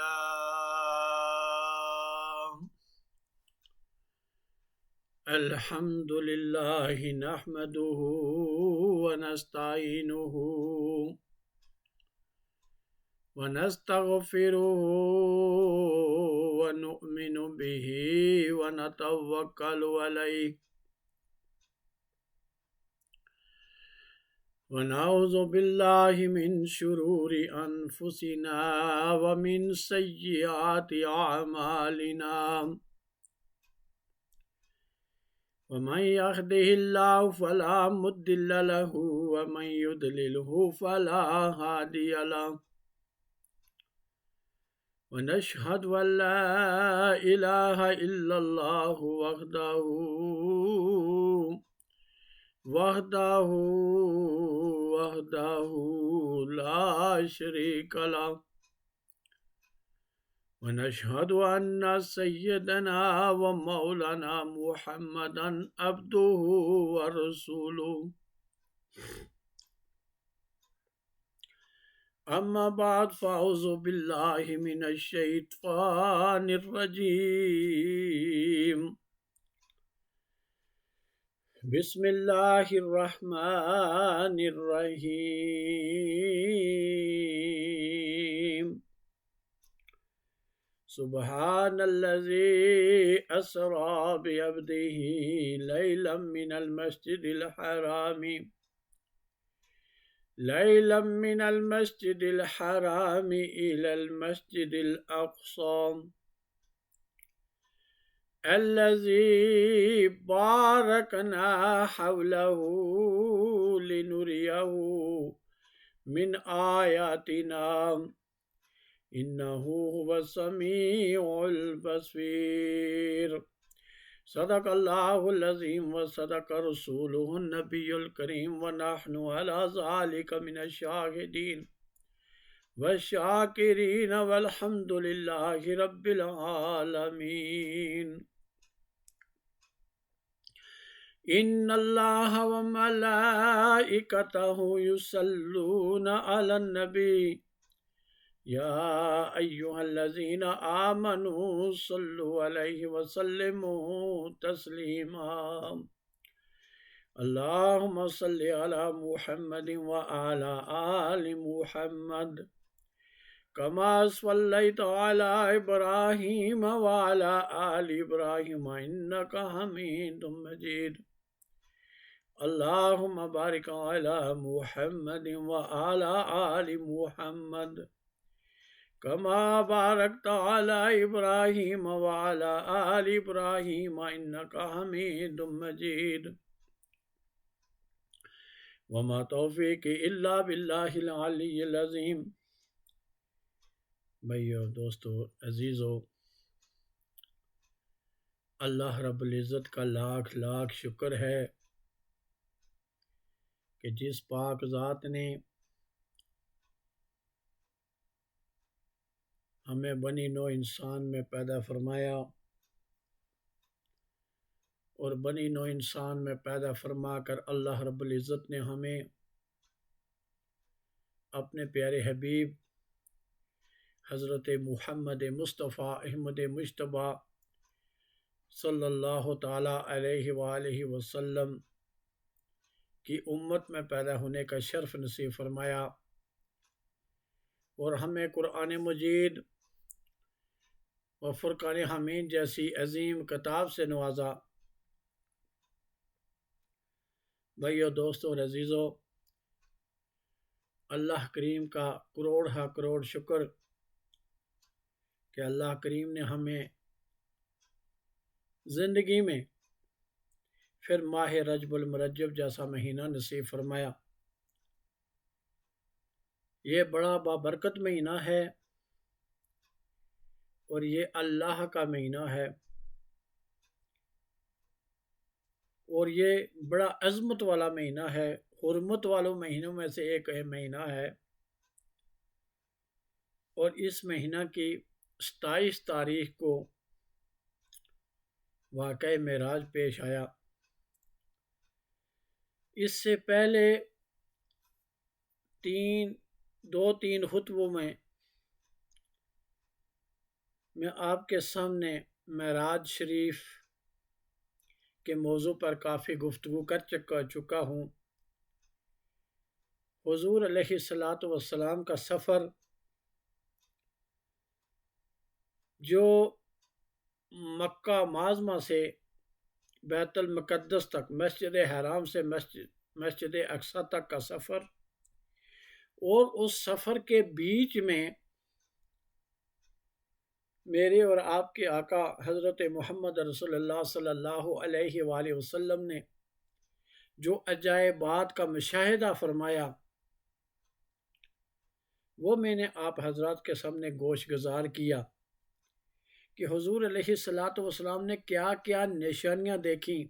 الله. الحمد لله نحمده ونستعينه ونستغفره ونؤمن به ونتوكل عليه ونعوذ بالله من شرور أنفسنا ومن سيئات أعمالنا ومن يهده الله فلا مضل له ومن يضلله فلا هادي له ونشهد أن لا إله إلا الله وحده لا شريك له ونشهد أن سيدنا ومولانا محمدا عبده ورسوله أما بعد فأعوذ بالله من الشيطان الرجيم بسم الله الرحمن الرحيم سبحان الذي أسرى بعبده ليلا من المسجد الحرام إلى المسجد الأقصى الذي باركنا حوله لنريه من آياتنا إنه هو السميع البصير. صدق الله العظيم وصدق رسوله النبي الكريم ونحن على ذلك من الشاهدين والشاكرين والحمد لله رب العالمين. إن الله وملائكته يصلون على النبي يا أيها الذين آمنوا صلوا عليه وسلموا تسليما. اللهم صل على محمد وعلى آل محمد كما صليت على إبراهيم وعلى آل إبراهيم إنك حميد مجيد. اللهم بارك على محمد وعلى آل محمد كما باركت على إبراهيم وعلى آل إبراهيم إنك حميد مجيد. وما توفيقي إلا بالله العلي العظيم. بھائیو، دوستو، عزیزو، اللہ رب العزت کا لاکھ لاکھ شکر ہے کہ جس پاک ذات نے ہمیں بنی نوع انسان میں پیدا فرمایا اور بنی نوع انسان میں پیدا فرما کر اللہ رب العزت نے ہمیں اپنے پیارے حبیب حضرت محمد مصطفیٰ احمد مجتبی صلی اللہ تعالیٰ علیہ وآلہ وسلم کی امت میں پیدا ہونے کا شرف نصیب فرمایا اور ہمیں قرآن مجید و فرقان حمید جیسی عظیم کتاب سے نوازا. بھائیو، دوستو اور عزیزو، اللہ کریم کا کروڑ ہا کروڑ شکر کہ اللہ کریم نے ہمیں زندگی میں پھر ماہ رجب المرجب جیسا مہینہ نصیب فرمایا. یہ بڑا بابرکت مہینہ ہے اور یہ اللہ کا مہینہ ہے اور یہ بڑا عظمت والا مہینہ ہے، حرمت والوں مہینوں میں سے ایک مہینہ ہے. اور اس مہینہ کی 27 تاریخ کو واقعہ معراج پیش آیا. اس سے پہلے دو تین خطبوں میں میں آپ کے سامنے معراج شریف کے موضوع پر کافی گفتگو کر چکا ہوں۔ حضور علیہ الصلاۃ والسلام کا سفر جو مکہ معظمہ سے بیت المقدس تک، مسجد حرام سے مسجد اقصی تک کا سفر، اور اس سفر کے بیچ میں میرے اور آپ کے آقا حضرت محمد رسول اللہ صلی اللہ علیہ وآلہ وسلم نے جو عجائبات کا مشاہدہ فرمایا، وہ میں نے آپ حضرات کے سامنے گوش گزار کیا کہ حضور علیہ الصلاۃ والسلام نے کیا کیا نشانیاں دیکھیں،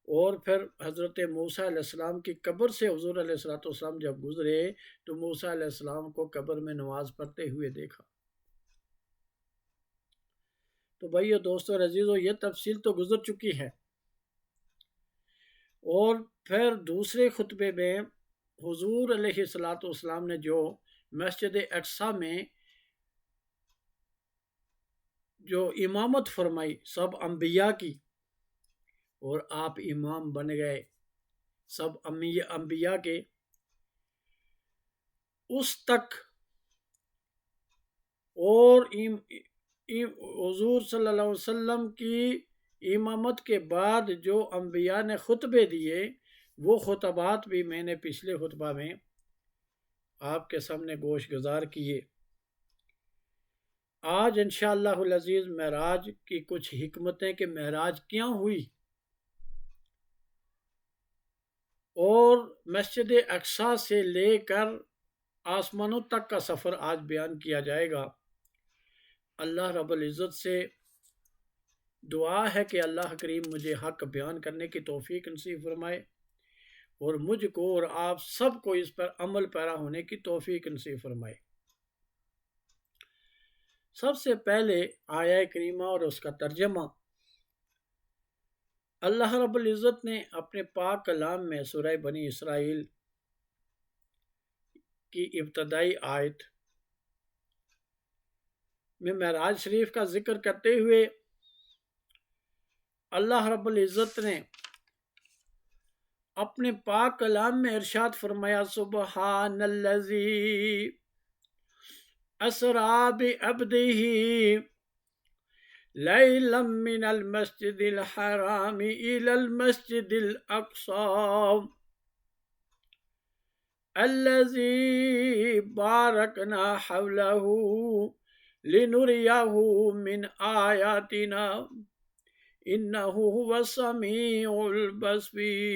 اور پھر حضرت موسیٰ علیہ السلام کی قبر سے حضور علیہ الصلاۃ والسلام جب گزرے تو موسیٰ علیہ السلام کو قبر میں نماز پڑھتے ہوئے دیکھا۔ تو بھائیو، دوستو اور عزیزو، یہ تفصیل تو گزر چکی ہے، اور پھر دوسرے خطبے میں حضور علیہ الصلاۃ والسلام نے جو مسجد اقصی میں جو امامت فرمائی سب انبیاء کی، اور آپ امام بن گئے سب انبیاء کے، اس تک اور حضور صلی اللہ علیہ وسلم کی امامت کے بعد جو انبیاء نے خطبے دیے، وہ خطبات بھی میں نے پچھلے خطبہ میں آپ کے سامنے گوش گزار کیے۔ آج انشاءاللہ العزیز معراج کی کچھ حکمتیں کہ معراج کیوں ہوئی، اور مسجد اقصی سے لے کر آسمانوں تک کا سفر آج بیان کیا جائے گا۔ اللہ رب العزت سے دعا ہے کہ اللہ کریم مجھے حق بیان کرنے کی توفیق نصیب فرمائے، اور مجھ کو اور آپ سب کو اس پر عمل پیرا ہونے کی توفیق نصیب فرمائے۔ سب سے پہلے آیہ کریمہ اور اس کا ترجمہ۔ اللہ رب العزت نے اپنے پاک کلام میں سورہ بنی اسرائیل کی ابتدائی آیت میں معراج شریف کا ذکر کرتے ہوئے اللہ رب العزت نے اپنے پاک کلام میں ارشاد فرمایا، سبحان الذی اسری بعبدہ لیلا من المسجد الحرام الی المسجد الاقصی الذی بارکنا حولہ لنریہ من آیاتنا انہ هو السمیع البصیر۔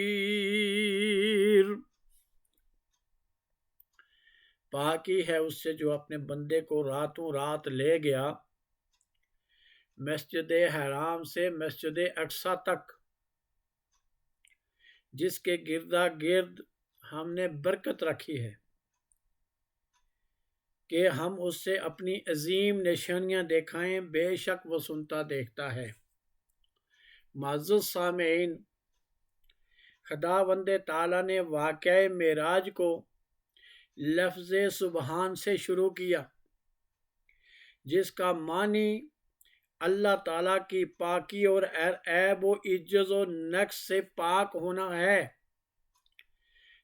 پاکی ہے اس سے جو اپنے بندے کو راتوں رات لے گیا مسجد حرام سے مسجد اقصی تک، جس کے گردا گرد ہم نے برکت رکھی ہے کہ ہم اس سے اپنی عظیم نشانیاں دکھائیں، بے شک وہ سنتا دیکھتا ہے۔ معزز سامعین، خداوند تعالیٰ نے واقعہ معراج کو لفظ سبحان سے شروع کیا، جس کا معنی اللہ تعالیٰ کی پاکی اور عیب و عجز و نقص سے پاک ہونا ہے۔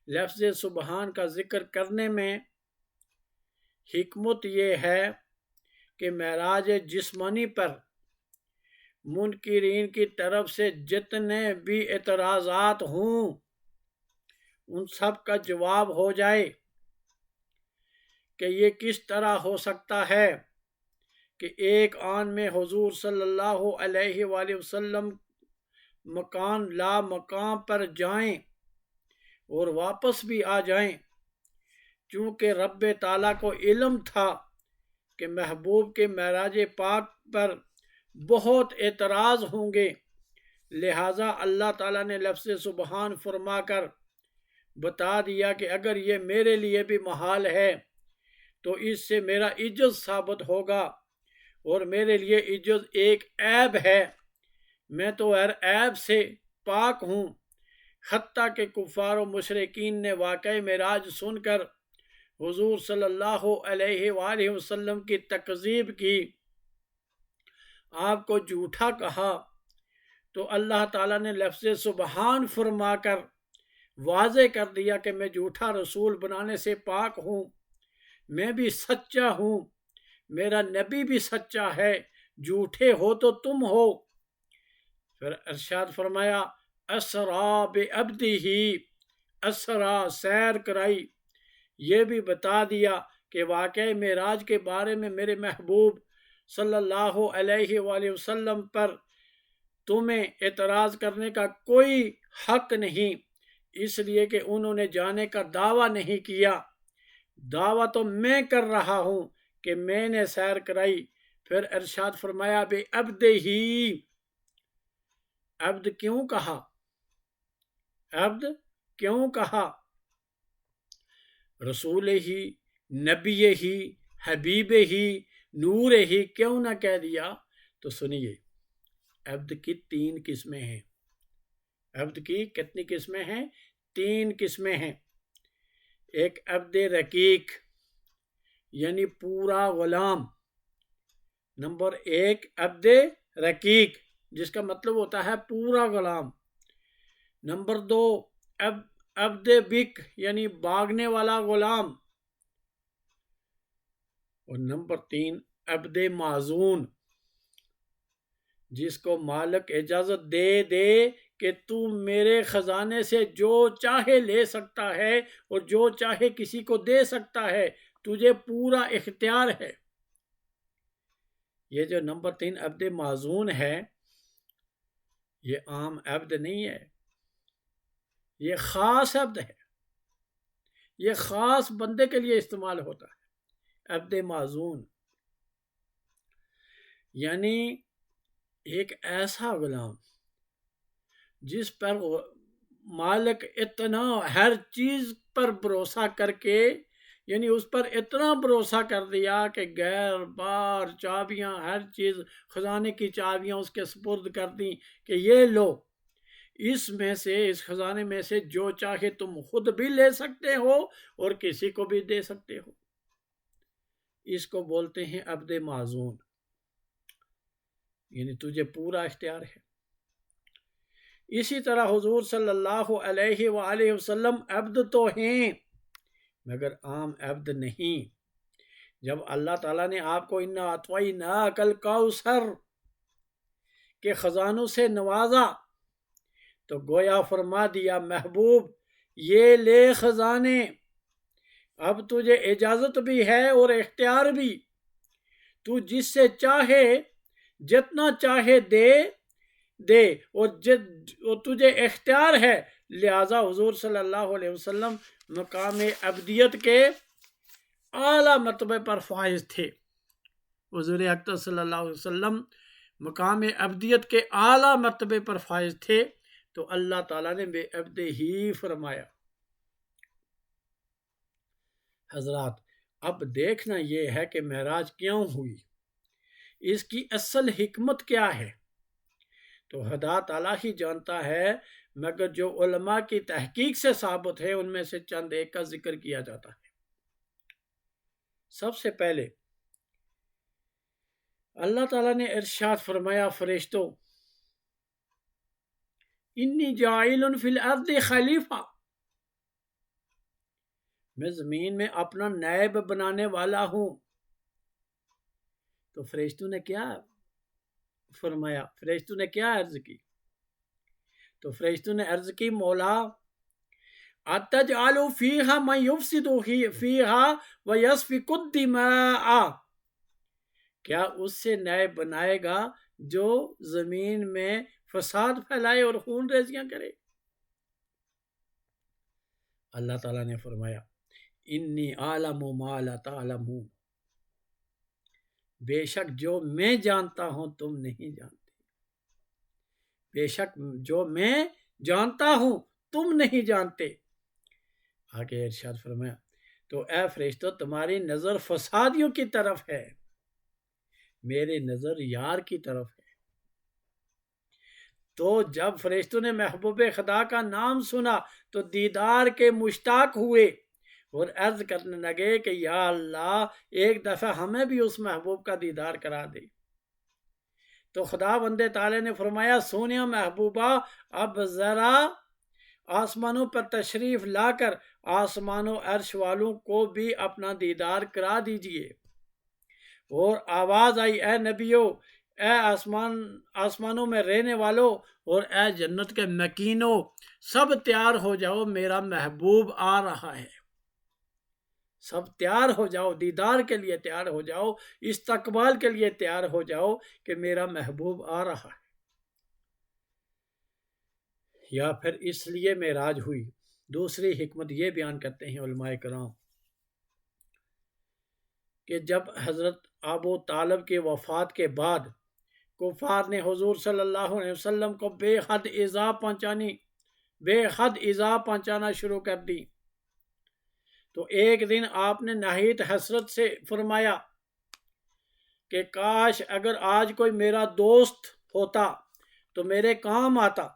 لفظ سبحان کا ذکر کرنے میں حکمت یہ ہے کہ معراج جسمانی پر منکرین کی طرف سے جتنے بھی اعتراضات ہوں ان سب کا جواب ہو جائے کہ یہ کس طرح ہو سکتا ہے کہ ایک آن میں حضور صلی اللہ علیہ وآلہ وسلم مکان لا مقام پر جائیں اور واپس بھی آ جائیں، چونکہ رب تعالیٰ کو علم تھا کہ محبوب کے معراج پاک پر بہت اعتراض ہوں گے، لہٰذا اللہ تعالیٰ نے لفظ سبحان فرما کر بتا دیا کہ اگر یہ میرے لیے بھی محال ہے تو اس سے میرا عجز ثابت ہوگا، اور میرے لیے عجز ایک عیب ہے، میں تو ہر عیب سے پاک ہوں۔ حتیٰ کہ کفار و مشرکین نے واقعہ معراج سن کر حضور صلی اللہ علیہ وآلہ وسلم کی تکذیب کی، آپ کو جھوٹا کہا، تو اللہ تعالیٰ نے لفظ سبحان فرما کر واضح کر دیا کہ میں جھوٹا رسول بنانے سے پاک ہوں، میں بھی سچا ہوں، میرا نبی بھی سچا ہے، جھوٹے ہو تو تم ہو۔ پھر ارشاد فرمایا اسرا بعبدہ، اسرا سیر کرائی، یہ بھی بتا دیا کہ واقعہ معراج کے بارے میں میرے محبوب صلی اللہ علیہ وآلہ وسلم پر تمہیں اعتراض کرنے کا کوئی حق نہیں، اس لیے کہ انہوں نے جانے کا دعویٰ نہیں کیا، دعویٰ تو میں کر رہا ہوں کہ میں نے سیر کرائی۔ پھر ارشاد فرمایا بے عبد ہی، عبد کیوں کہا؟ عبد کیوں کہا؟ رسول ہی، نبی ہی، حبیب ہی، نور ہی کیوں نہ کہہ دیا؟ تو سنیے، عبد کی 3 قسمیں ہیں۔ عبد کی کتنی قسمیں ہیں؟ 3 قسمیں ہیں۔ ایک عبد رقیق یعنی پورا غلام، نمبر 1 عبد رقیق جس کا مطلب ہوتا ہے پورا غلام، نمبر 2 عبد بک یعنی بھاگنے والا غلام، اور نمبر 3 عبد معزون جس کو مالک اجازت دے کہ تو میرے خزانے سے جو چاہے لے سکتا ہے اور جو چاہے کسی کو دے سکتا ہے، تجھے پورا اختیار ہے۔ یہ جو نمبر 3 عبد معزون ہے، یہ عام عبد نہیں ہے، یہ خاص عبد ہے، یہ خاص بندے کے لیے استعمال ہوتا ہے۔ عبد معزون یعنی ایک ایسا غلام جس پر مالک اتنا ہر چیز پر بھروسہ کر کے، یعنی اس پر اتنا بھروسہ کر دیا کہ گھر بار چابیاں ہر چیز خزانے کی چابیاں اس کے سپرد کر دیں کہ یہ لو، اس میں سے اس خزانے میں سے جو چاہے تم خود بھی لے سکتے ہو اور کسی کو بھی دے سکتے ہو۔ اس کو بولتے ہیں عبد معزون، یعنی تجھے پورا اختیار ہے۔ اسی طرح حضور صلی اللہ علیہ وآلہ وسلم عبد تو ہیں مگر عام عبد نہیں۔ جب اللہ تعالیٰ نے آپ کو اِنَّا أَعْطَيْنَاكَ الْكَوْثَرَ کے خزانوں سے نوازا تو گویا فرما دیا محبوب یہ لے خزانے، اب تجھے اجازت بھی ہے اور اختیار بھی، تو جس سے چاہے جتنا چاہے دے اور تجھے اختیار ہے۔ لہٰذا حضور صلی اللہ علیہ وسلم مقام عبدیت کے اعلیٰ مرتبے پر فائز تھے۔ حضور اکرم صلی اللہ علیہ وسلم مقام عبدیت کے اعلیٰ مرتبے پر فائز تھے، تو اللہ تعالیٰ نے بے عبد ہی فرمایا۔ حضرات، اب دیکھنا یہ ہے کہ معراج کیوں ہوئی، اس کی اصل حکمت کیا ہے، تو خدا تعالیٰ ہی جانتا ہے، مگر جو علماء کی تحقیق سے ثابت ہے ان میں سے چند ایک کا ذکر کیا جاتا ہے۔ سب سے پہلے اللہ تعالیٰ نے ارشاد فرمایا فرشتوں انی جاعل فی الارض خلیفہ، میں زمین میں اپنا نائب بنانے والا ہوں۔ تو فرشتوں نے کیا فرمایا؟ فرشتوں نے کیا عرض کی؟ تو فرشتوں نے عرض کی مولا اتجعل فیہا من یفسد فیہا ویسفک الدماء، کیا اس سے نائب بنائے گا جو زمین میں فساد پھیلائے اور خون ریزیاں کرے؟ اللہ تعالیٰ نے فرمایا انی اعلم ما لا تعلمون، بے شک جو میں جانتا ہوں تم نہیں جانتے، بے شک جو میں جانتا ہوں تم نہیں جانتے۔ آگے ارشاد فرمایا تو اے فرشتو تمہاری نظر فسادیوں کی طرف ہے، میری نظر یار کی طرف ہے۔ تو جب فرشتوں نے محبوب خدا کا نام سنا تو دیدار کے مشتاق ہوئے، اور عرض کرنے لگے کہ یا اللہ ایک دفعہ ہمیں بھی اس محبوب کا دیدار کرا دے۔ تو خدا بند تعالی نے فرمایا سونیا محبوبہ اب ذرا آسمانوں پر تشریف لا کر آسمان و عرش والوں کو بھی اپنا دیدار کرا دیجئے۔ اور آواز آئی اے نبیو، اے آسمانوں میں رہنے والو اور اے جنت کے مکینو، سب تیار ہو جاؤ، میرا محبوب آ رہا ہے۔ سب تیار ہو جاؤ، دیدار کے لیے تیار ہو جاؤ، استقبال کے لیے تیار ہو جاؤ کہ میرا محبوب آ رہا ہے۔ یا پھر اس لیے معراج ہوئی۔ دوسری حکمت یہ بیان کرتے ہیں علماء کرام کہ جب حضرت ابو طالب کی وفات کے بعد کفار نے حضور صلی اللہ علیہ وسلم کو بے حد ایذا پہنچانا شروع کر دی، تو ایک دن آپ نے نہایت حسرت سے فرمایا کہ کاش اگر آج کوئی میرا دوست ہوتا تو میرے کام آتا،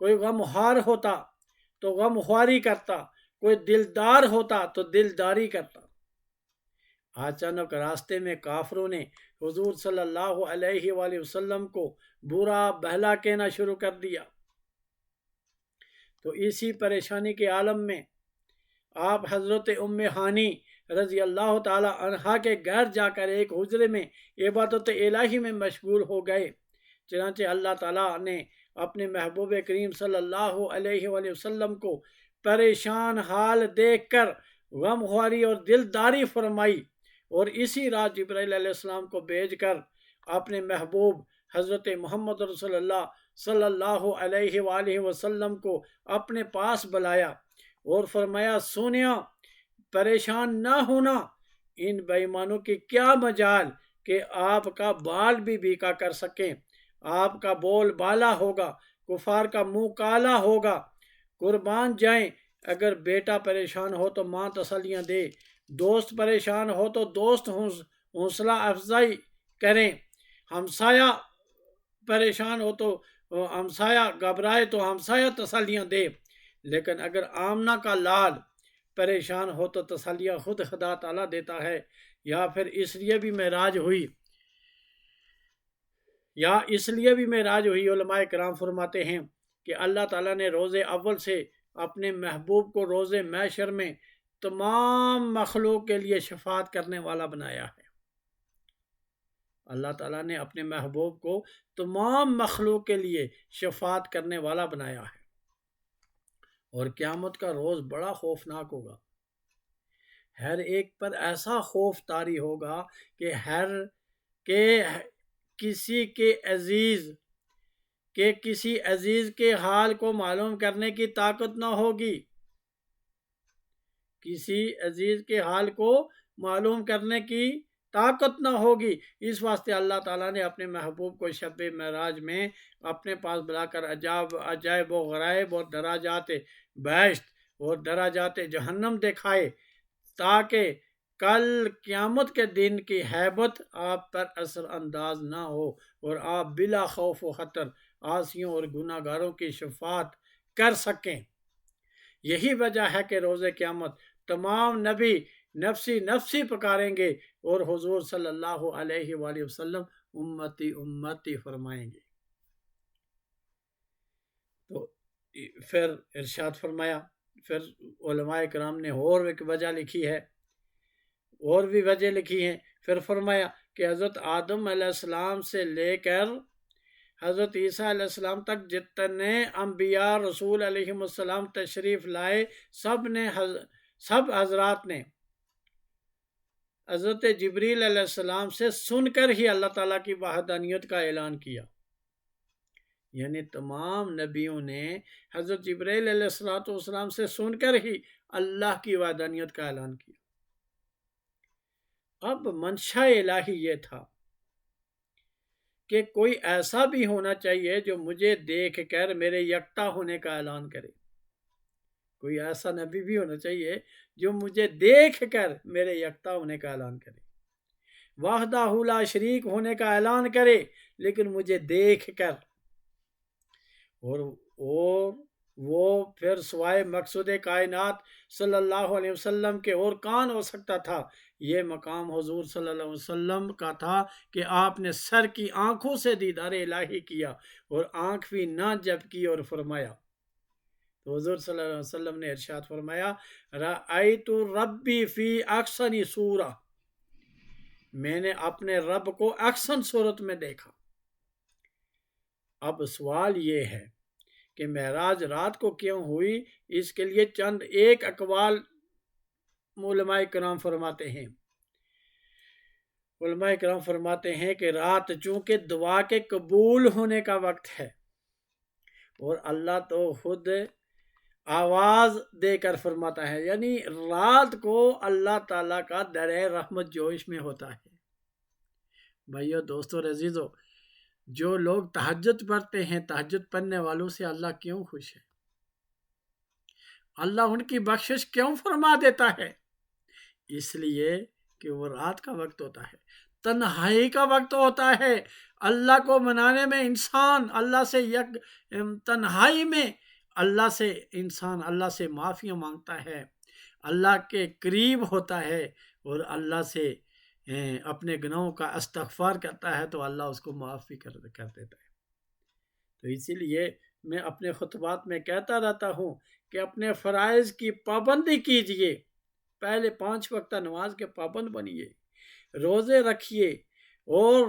کوئی غمخوار ہوتا تو غمخواری کرتا، کوئی دلدار ہوتا تو دلداری کرتا۔ اچانک راستے میں کافروں نے حضور صلی اللہ علیہ وآلہ وسلم کو برا بھلا کہنا شروع کر دیا۔ تو اسی پریشانی کے عالم میں آپ حضرت ام ہانی رضی اللہ تعالی عنہا کے گھر جا کر ایک حجرے میں عبادت الہی میں مشغول ہو گئے۔ چنانچہ اللہ تعالیٰ نے اپنے محبوب کریم صلی اللہ علیہ وآلہ وسلم کو پریشان حال دیکھ کر غمخواری اور دلداری فرمائی، اور اسی رات جبرائیل علیہ السلام کو بھیج کر اپنے محبوب حضرت محمد رسول اللہ صلی اللہ علیہ وآلہ وسلم کو اپنے پاس بلایا اور فرمایا سونیا پریشان نہ ہونا، ان بے ایمانوں کی کیا مجال کہ آپ کا بال بھی بیکا کر سکیں، آپ کا بول بالا ہوگا، کفار کا منہ کالا ہوگا، قربان جائیں۔ اگر بیٹا پریشان ہو تو ماں تسلیاں دے، دوست پریشان ہو تو دوست حوصلہ افزائی کریں، ہمسایہ پریشان ہو تو ہمسایہ گھبرائے تو ہمسایہ تسلیاں دے، لیکن اگر آمنہ کا لال پریشان ہو تو تسلیاں خود خدا تعالیٰ دیتا ہے۔ یا پھر اس لیے بھی معراج ہوئی، علماء کرام فرماتے ہیں کہ اللہ تعالیٰ نے روز اول سے اپنے محبوب کو روز محشر میں تمام مخلوق کے لیے شفاعت کرنے والا بنایا ہے۔ اللہ تعالیٰ نے اپنے محبوب کو تمام مخلوق کے لیے شفاعت کرنے والا بنایا ہے، اور قیامت کا روز بڑا خوفناک ہوگا۔ ہر ایک پر ایسا خوف طاری ہوگا کہ کسی عزیز کے حال کو معلوم کرنے کی طاقت نہ ہوگی، کسی عزیز کے حال کو معلوم کرنے کی طاقت نہ ہوگی۔ اس واسطے اللہ تعالیٰ نے اپنے محبوب کو شب معراج میں اپنے پاس بلا کر عجائب و غرائب اور دراجات بہشت اور دراجات جہنم دکھائے، تاکہ کل قیامت کے دن کی ہیبت آپ پر اثر انداز نہ ہو اور آپ بلا خوف و خطر عاصیوں اور گناہ گاروں کی شفاعت کر سکیں۔ یہی وجہ ہے کہ روز قیامت تمام نبی نفسی نفسی پکاریں گے اور حضور صلی اللہ علیہ وآلہ وسلم امتی امتی فرمائیں گے۔ تو پھر ارشاد فرمایا، پھر علماء کرام نے اور ایک وجہ لکھی ہے، اور بھی وجہ لکھی ہیں۔ پھر فرمایا کہ حضرت آدم علیہ السلام سے لے کر حضرت عیسیٰ علیہ السلام تک جتنے انبیاء رسول علیہ السلام تشریف لائے، سب حضرات نے حضرت جبریل علیہ السلام سے سن کر ہی اللہ تعالیٰ کی وحدانیت کا اعلان کیا۔ یعنی تمام نبیوں نے حضرت جبریل علیہ السلام سے سن کر ہی اللہ کی وحدانیت کا اعلان کیا۔ اب منشا الہی یہ تھا کہ کوئی ایسا بھی ہونا چاہیے جو مجھے دیکھ کر میرے یکتا ہونے کا اعلان کرے، کوئی ایسا نبی بھی ہونا چاہیے جو مجھے دیکھ کر میرے یکتا ہونے کا اعلان کرے، وحدہ لا شریک ہونے کا اعلان کرے، لیکن مجھے دیکھ کر، اور وہ پھر سوائے مقصود کائنات صلی اللہ علیہ وسلم کے اور کون ہو سکتا تھا؟ یہ مقام حضور صلی اللہ علیہ وسلم کا تھا کہ آپ نے سر کی آنکھوں سے دیدار الہی کیا اور آنکھ بھی نہ جب کی اور فرمایا، تو حضور صلی اللہ علیہ وسلم نے ارشاد فرمایا رأیت ربی فی احسن صورہ، میں نے اپنے رب کو احسن صورت میں دیکھا۔ اب سوال یہ ہے کہ معراج رات کو کیوں ہوئی؟ اس کے لیے چند ایک اقوال علماء کرام فرماتے ہیں۔ علماء کرام فرماتے ہیں کہ رات چونکہ دعا کے قبول ہونے کا وقت ہے اور اللہ تو خود آواز دے کر فرماتا ہے، یعنی رات کو اللہ تعالیٰ کا در رحمت جوش میں ہوتا ہے۔ بھائیو دوستو عزیزو، جو لوگ تہجد پڑھتے ہیں، تہجد پڑھنے والوں سے اللہ کیوں خوش ہے؟ اللہ ان کی بخشش کیوں فرما دیتا ہے؟ اس لیے کہ وہ رات کا وقت ہوتا ہے، تنہائی کا وقت ہوتا ہے۔ اللہ کو منانے میں انسان اللہ سے تنہائی میں انسان اللہ سے معافی مانگتا ہے، اللہ کے قریب ہوتا ہے اور اللہ سے اپنے گناہوں کا استغفار کرتا ہے تو اللہ اس کو معاف بھی کر دیتا ہے۔ تو اسی لیے میں اپنے خطبات میں کہتا رہتا ہوں کہ اپنے فرائض کی پابندی کیجئے، پہلے 5 وقتہ نماز کے پابند بنیے، روزے رکھیے اور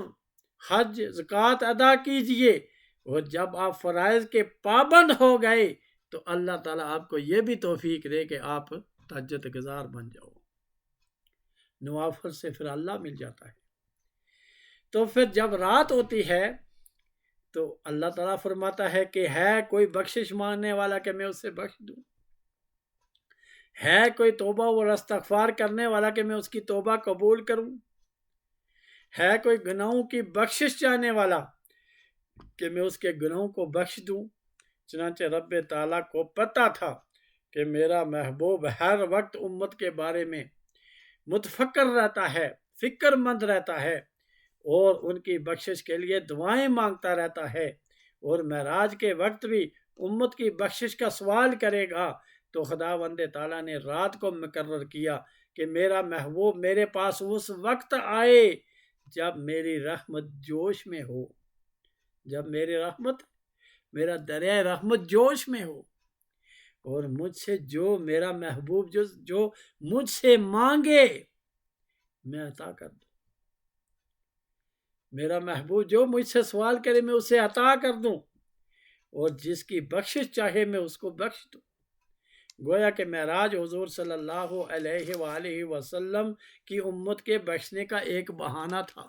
حج زکوٰۃ ادا کیجئے، اور جب آپ فرائض کے پابند ہو گئے تو اللہ تعالیٰ آپ کو یہ بھی توفیق دے کہ آپ تہجد گزار بن جاؤ۔ نوافل سے پھر اللہ مل جاتا ہے۔ تو پھر جب رات ہوتی ہے تو اللہ تعالیٰ فرماتا ہے کہ ہے کوئی بخشش مانگنے والا کہ میں اسے بخش دوں، ہے کوئی توبہ و استغفار کرنے والا کہ میں اس کی توبہ قبول کروں، ہے کوئی گناہوں کی بخشش چاہنے والا کہ میں اس کے گناہوں کو بخش دوں۔ چنانچہ رب تعالیٰ کو پتہ تھا کہ میرا محبوب ہر وقت امت کے بارے میں متفکر رہتا ہے، فکر مند رہتا ہے اور ان کی بخشش کے لیے دعائیں مانگتا رہتا ہے، اور معراج کے وقت بھی امت کی بخشش کا سوال کرے گا، تو خداوند تعالیٰ نے رات کو مقرر کیا کہ میرا محبوب میرے پاس اس وقت آئے جب میری رحمت جوش میں ہو، جب میرا دریا رحمت جوش میں ہو، اور مجھ سے جو میرا محبوب جو مجھ سے مانگے میں عطا کر دوں، میرا محبوب جو مجھ سے سوال کرے میں اسے عطا کر دوں، اور جس کی بخشش چاہے میں اس کو بخش دوں۔ گویا کہ معراج حضور صلی اللہ علیہ وآلہ وسلم کی امت کے بخشنے کا ایک بہانہ تھا۔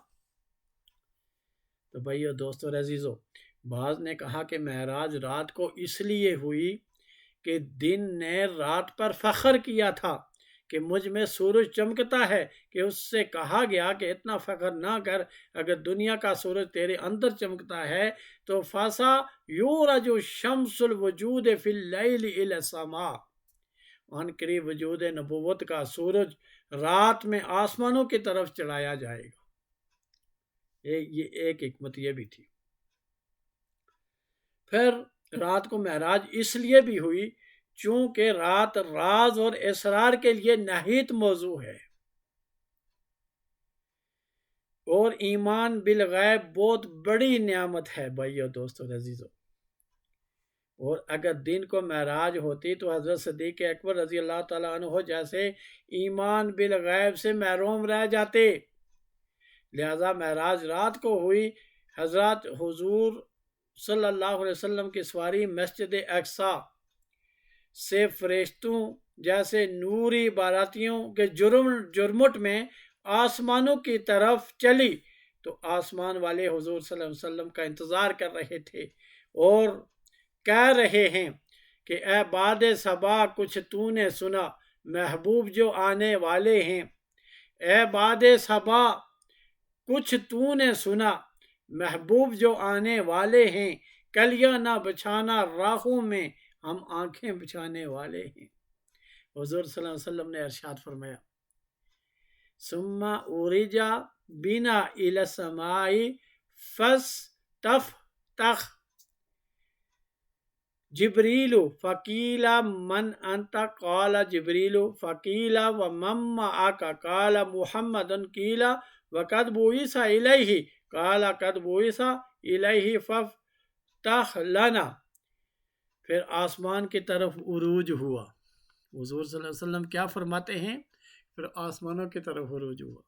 تو بھائیو دوستو عزیزو، بعض نے کہا کہ معراج رات کو اس لیے ہوئی کہ دن نے رات پر فخر کیا تھا کہ مجھ میں سورج چمکتا ہے، کہ اس سے کہا گیا کہ اتنا فخر نہ کر، اگر دنیا کا سورج تیرے اندر چمکتا ہے تو فاسا یورج شمس الوجود فی اللیل الی السماء، ان قریب وجود نبوت کا سورج رات میں آسمانوں کی طرف چڑھایا جائے گا۔ یہ ایک حکمت یہ بھی تھی۔ پھر رات کو معراج اس لیے بھی ہوئی چونکہ رات راز اور اسرار کے لیے نہیت موضوع ہے، اور ایمان بالغیب بہت بڑی نعمت ہے بھائیو دوستو عزیزو۔ اور اگر دن کو معراج ہوتی تو حضرت صدیق اکبر رضی اللہ تعالیٰ عنہ جیسے ایمان بالغیب سے محروم رہ جاتے، لہذا معراج رات کو ہوئی۔ حضرت حضور صلی اللہ علیہ وسلم کی سواری مسجد اقصی سے فرشتوں جیسے نوری باراتیوں کے جرمٹ میں آسمانوں کی طرف چلی، تو آسمان والے حضور صلی اللہ علیہ وسلم کا انتظار کر رہے تھے اور کہہ رہے ہیں کہ اے باد صبا کچھ تو نے سنا، محبوب جو آنے والے ہیں، اے باد صبا کچھ تو نے سنا، محبوب جو آنے والے ہیں، کلیاں نہ بچھانا راہوں میں، ہم آنکھیں بچھانے والے ہیں۔ حضور صلی اللہ علیہ وسلم نے ارشاد فرمایا ثم اورجا بنا الی السماء فاستفتح، جبریل فقیل من انت قال جبریل فقیل ومن معک قال محمد قیل وقد بعث الیہ قال قد بعث الیہ فافتح لنا۔ پھر آسمان کی طرف عروج ہوا۔ حضور صلی اللہ علیہ وسلم کیا فرماتے ہیں؟ پھر آسمانوں کی طرف عروج ہوا۔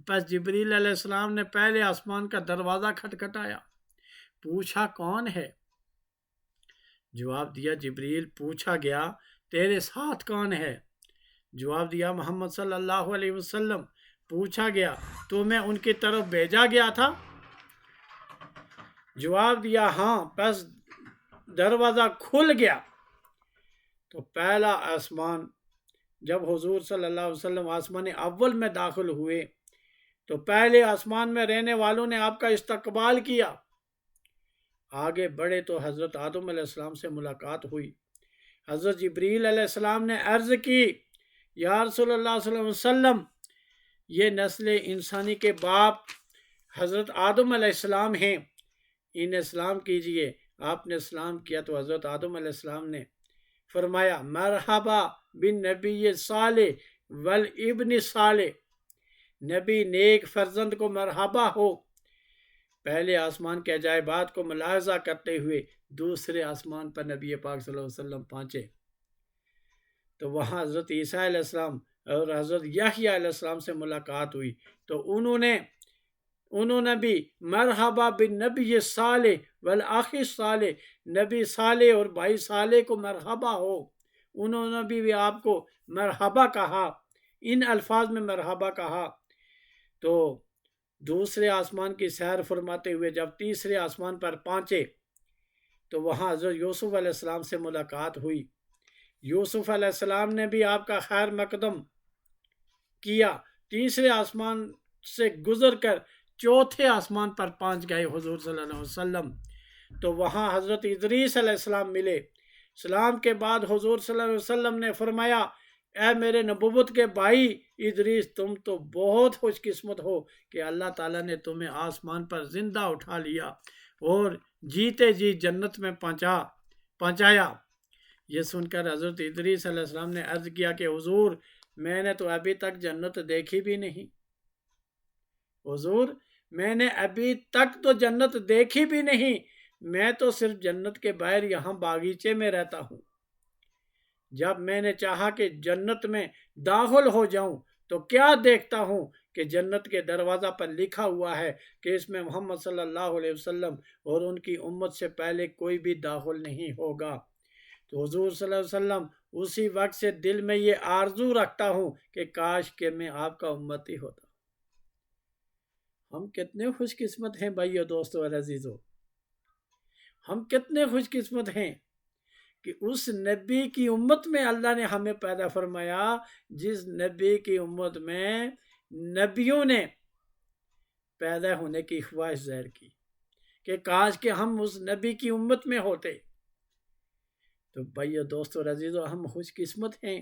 پس جبریل علیہ السلام نے پہلے آسمان کا دروازہ کھٹکھٹایا، پوچھا کون ہے؟ جواب دیا جبریل۔ پوچھا گیا تیرے ساتھ کون ہے؟ جواب دیا محمد صلی اللہ علیہ وسلم۔ پوچھا گیا تو میں ان کی طرف بھیجا گیا تھا؟ جواب دیا ہاں۔ پس دروازہ کھل گیا تو پہلا آسمان، جب حضور صلی اللہ علیہ وسلم آسمان اول میں داخل ہوئے تو پہلے آسمان میں رہنے والوں نے آپ کا استقبال کیا۔ آگے بڑھے تو حضرت آدم علیہ السلام سے ملاقات ہوئی۔ حضرت جبریل علیہ السلام نے عرض کی یا رسول اللہ صلی اللہ علیہ وسلم، یہ نسل انسانی کے باپ حضرت آدم علیہ السلام ہیں، انہیں سلام کیجئے۔ آپ نے سلام کیا تو حضرت آدم علیہ السلام نے فرمایا مرحبا بن نبی صالح والابن صالح، نبی نیک فرزند کو مرحبا ہو۔ پہلے آسمان کے عجائبات کو ملاحظہ کرتے ہوئے دوسرے آسمان پر نبی پاک صلی اللہ علیہ وسلم پہنچے تو وہاں حضرت عیسیٰ علیہ السلام اور حضرت یحییٰ علیہ السلام سے ملاقات ہوئی تو انہوں نے بھی مرحبا بن نبی صالح والاخ صالح، نبی صالح اور بھائی صالح کو مرحبا ہو، انہوں نے بھی آپ کو مرحبا کہا، ان الفاظ میں مرحبا کہا۔ تو دوسرے آسمان کی سیر فرماتے ہوئے جب تیسرے آسمان پر پہنچے تو وہاں حضرت یوسف علیہ السلام سے ملاقات ہوئی۔ یوسف علیہ السلام نے بھی آپ کا خیر مقدم کیا۔ تیسرے آسمان سے گزر کر چوتھے آسمان پر پہنچ گئے حضور صلی اللہ علیہ وسلم تو وہاں حضرت ادریس علیہ السلام ملے۔ سلام کے بعد حضور صلی اللہ علیہ وسلم نے فرمایا اے میرے نبوت کے بھائی ادریس، تم تو بہت خوش قسمت ہو کہ اللہ تعالیٰ نے تمہیں آسمان پر زندہ اٹھا لیا اور جیتے جی جنت میں پہنچایا۔ یہ سن کر حضرت ادریس علیہ السلام نے عرض کیا کہ حضور میں نے تو ابھی تک جنت دیکھی بھی نہیں، حضور میں نے ابھی تک تو جنت دیکھی بھی نہیں، میں تو صرف جنت کے باہر یہاں باغیچے میں رہتا ہوں۔ جب میں نے چاہا کہ جنت میں داخل ہو جاؤں تو کیا دیکھتا ہوں کہ جنت کے دروازہ پر لکھا ہوا ہے کہ اس میں محمد صلی اللہ علیہ وسلم اور ان کی امت سے پہلے کوئی بھی داخل نہیں ہوگا۔ تو حضور صلی اللہ علیہ وسلم اسی وقت سے دل میں یہ آرزو رکھتا ہوں کہ کاش کہ میں آپ کا امتی ہوتا۔ ہم کتنے خوش قسمت ہیں بھائیو، دوستو اور عزیزو، ہم کتنے خوش قسمت ہیں کہ اس نبی کی امت میں اللہ نے ہمیں پیدا فرمایا جس نبی کی امت میں نبیوں نے پیدا ہونے کی خواہش ظاہر کی کہ کاش کہ ہم اس نبی کی امت میں ہوتے۔ تو بھائیو دوستو اور عزیزو، ہم خوش قسمت ہیں،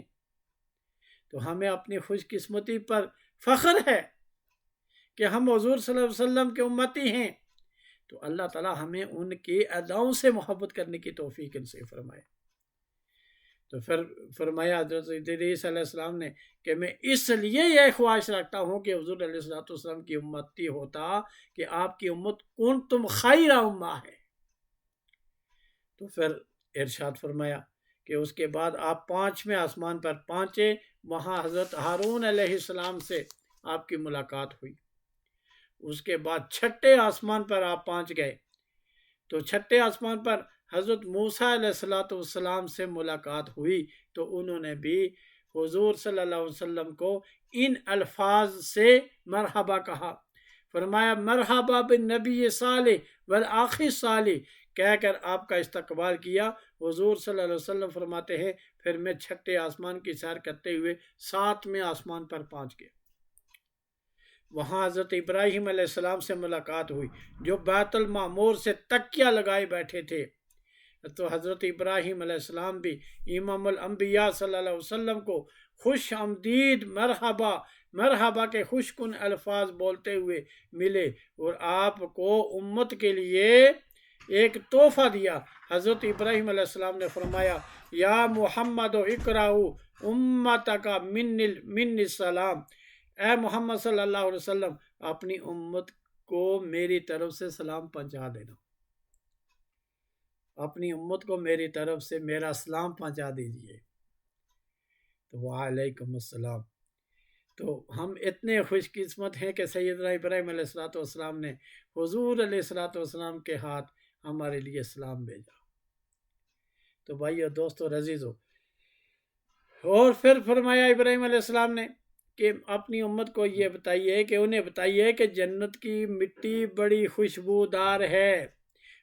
تو ہمیں اپنی خوش قسمتی پر فخر ہے کہ ہم حضور صلی اللہ علیہ وسلم کے امتی ہیں۔ تو اللہ تعالیٰ ہمیں ان کی اداؤں سے محبت کرنے کی توفیق نصیب فرمائے۔ تو پھر فرمایا حضرت ادریس علیہ السلام نے کہ میں اس لیے یہ خواہش رکھتا ہوں کہ حضور علیہ السلام کی امتی ہوتا کہ آپ کی امت کنتم خیر امہ ہے۔ تو پھر ارشاد فرمایا کہ اس کے بعد آپ 5ویں آسمان پر پہنچے، وہاں حضرت ہارون علیہ السلام سے آپ کی ملاقات ہوئی۔ اس کے بعد 6 آسمان پر آپ پہنچ گئے تو 6 آسمان پر حضرت موسیٰ علیہ السلام سے ملاقات ہوئی تو انہوں نے بھی حضور صلی اللہ علیہ وسلم کو ان الفاظ سے مرحبا کہا، فرمایا مرحبا بن نبی صالح والاخ صالح، کہہ کر آپ کا استقبال کیا۔ حضور صلی اللہ علیہ وسلم فرماتے ہیں پھر میں 6 آسمان کی سیر کرتے ہوئے 7ویں آسمان پر پہنچ گئے۔ وہاں حضرت ابراہیم علیہ السلام سے ملاقات ہوئی جو بیت المعمور سے تکیہ لگائے بیٹھے تھے۔ تو حضرت ابراہیم علیہ السلام بھی امام الانبیاء صلی اللہ علیہ وسلم کو خوش آمدید مرحبا مرحبا کے خوش کن الفاظ بولتے ہوئے ملے اور آپ کو امت کے لیے ایک تحفہ دیا۔ حضرت ابراہیم علیہ السلام نے فرمایا یا محمد اقرأ امتک من السلام، اے محمد صلی اللہ علیہ وسلم اپنی امت کو میری طرف سے سلام پہنچا دینا، اپنی امت کو میری طرف سے میرا سلام پہنچا دیجئے۔ تو وعلیکم السلام۔ تو ہم اتنے خوش قسمت ہیں کہ سیدنا ابراہیم علیہ السلام نے حضور علیہ السلام کے ہاتھ ہمارے لیے سلام بھیجا۔ تو بھائیو، دوستو، عزیزو، اور پھر فرمایا ابراہیم علیہ السلام نے کہ اپنی امت کو یہ بتائیے کہ انہیں بتائیے کہ جنت کی مٹی بڑی خوشبودار ہے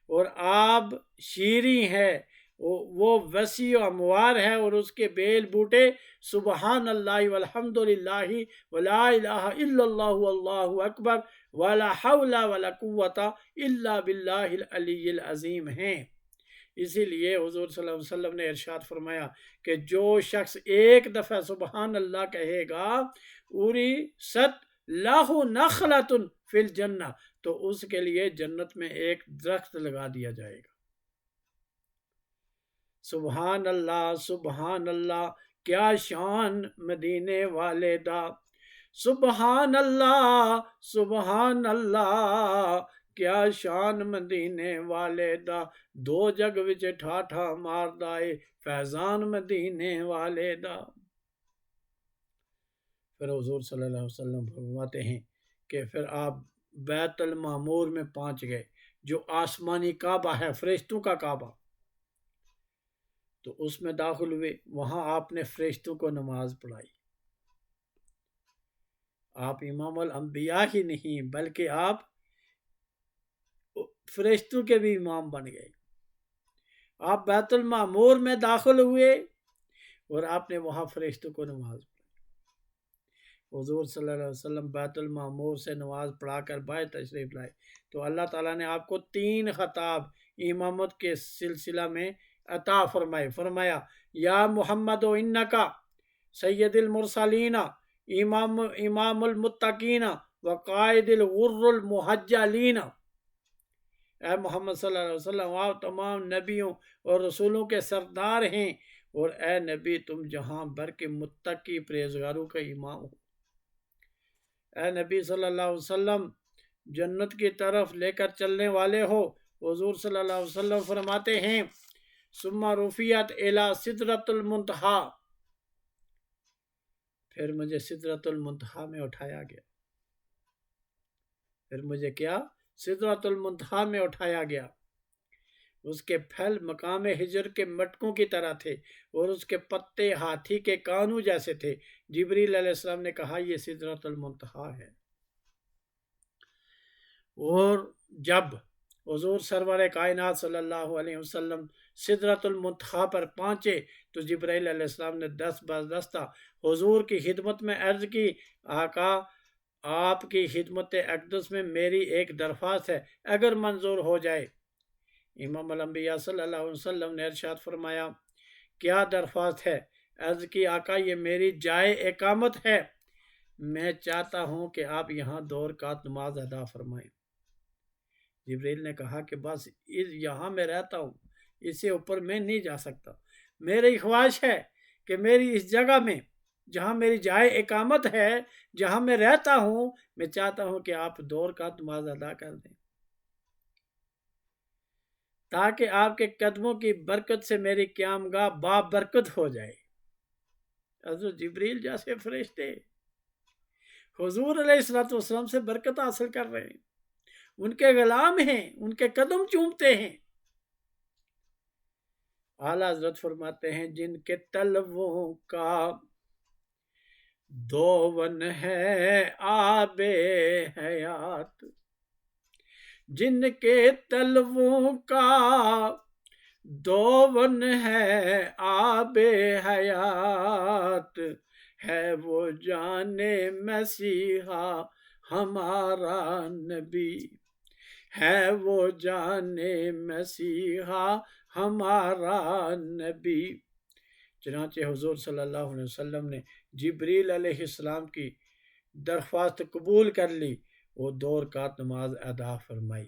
اور آب شیریں ہے، وہ وسیع و اموار ہے، اور اس کے بیل بوٹے سبحان اللہ والحمد للہ ولا الہ الا اللہ واللہ اکبر ولا حول ولا قوت الا باللہ العلی العظیم ہیں۔ اسی لیے حضور صلی اللہ علیہ وسلم نے ارشاد فرمایا کہ جو شخص ایک دفعہ سبحان اللہ کہے گا اوری ست لاہ نخلۃ فی الجنہ، تو اس کے لیے جنت میں ایک درخت لگا دیا جائے گا۔ سبحان اللہ، سبحان اللہ، کیا شان مدینے والے دا، سبحان اللہ، سبحان اللہ، کیا شان مدینے والے دا، دو جگ وچ ٹھاٹھا ماردا اے فیضان مدینے والے دا۔ پھر حضور صلی اللہ علیہ وسلم فرماتے ہیں کہ پھر آپ بیت المعمور میں پہنچ گئے، جو آسمانی کعبہ ہے، فرشتوں کا کعبہ، تو اس میں داخل ہوئے۔ وہاں آپ نے فرشتوں کو نماز پڑھائی۔ آپ امام الانبیاء ہی نہیں بلکہ آپ فرشتوں کے بھی امام بن گئے۔ آپ بیت المعمور میں داخل ہوئے اور آپ نے وہاں فرشتوں کو نماز پڑھائی۔ حضور صلی اللہ علیہ وسلم بیت المعمور سے نماز پڑھا کر باہر تشریف لائے تو اللہ تعالیٰ نے آپ کو 3 خطاب امامت کے سلسلہ میں عطا فرمائے۔ فرمایا یا محمد و انکا سید المرسلین امام المتقین وقائد الغر المحجلین، اے محمد صلی اللہ علیہ وسلم آپ تمام نبیوں اور رسولوں کے سردار ہیں، اور اے نبی تم جہاں بھر کے متقی پرہیزگاروں کا امام ہو۔ اے نبی صلی اللہ علیہ وسلم جنت کی طرف لے کر چلنے والے ہو۔ حضور صلی اللہ علیہ وسلم فرماتے ہیں ثم رفعت الی سدرۃ المنتہا، پھر مجھے سدرۃ المنتہا میں اٹھایا گیا۔ پھر مجھے کیا؟ سدرۃ المنتہا میں اٹھایا گیا۔ اس کے پھل مقام ہجر کے مٹکوں کی طرح تھے اور اس کے پتے ہاتھی کے کانوں جیسے تھے۔ جبریل علیہ السلام نے کہا یہ سدرۃ المنتہا ہے۔ اور جب حضور سرور کائنات صلی اللہ علیہ وسلم سدرۃ المنتہا پر پہنچے تو جبرائیل علیہ السلام نے دست بدستہ حضور کی خدمت میں عرض کی آقا آپ کی خدمت اقدس میں میری ایک درخواست ہے، اگر منظور ہو جائے۔ امام الانبیاء صلی اللہ علیہ وسلم نے ارشاد فرمایا کیا درخواست ہے؟ عرض کی آقا یہ میری جائے اقامت ہے، میں چاہتا ہوں کہ آپ یہاں 2 رکعت نماز ادا فرمائیں۔ جبریل نے کہا کہ بس یہاں میں رہتا ہوں، اس سے اوپر میں نہیں جا سکتا، میری خواہش ہے کہ میری اس جگہ میں جہاں میری جائے اقامت ہے، جہاں میں رہتا ہوں، میں چاہتا ہوں کہ آپ 2 رکعت نماز ادا کر دیں تاکہ آپ کے قدموں کی برکت سے میری قیامگاہ بابرکت ہو جائے۔ حضرت جبریل جیسے فرشتے حضور علیہ السلام سے برکت حاصل کر رہے ہیں، ان کے غلام ہیں، ان کے قدم چومتے ہیں۔ اعلیٰ حضرت فرماتے ہیں جن کے طلبوں کا دون ہے آب حیات، جن کے طلبوں کا دون ہے آب حیات، ہے وہ جان مسیحا ہمارا نبی، ہے وہ جان مسیحا ہمارا نبی۔ چنانچہ حضور صلی اللہ علیہ وسلم نے جبریل علیہ السلام کی درخواست قبول کر لی، وہ 2 رکعت نماز ادا فرمائی۔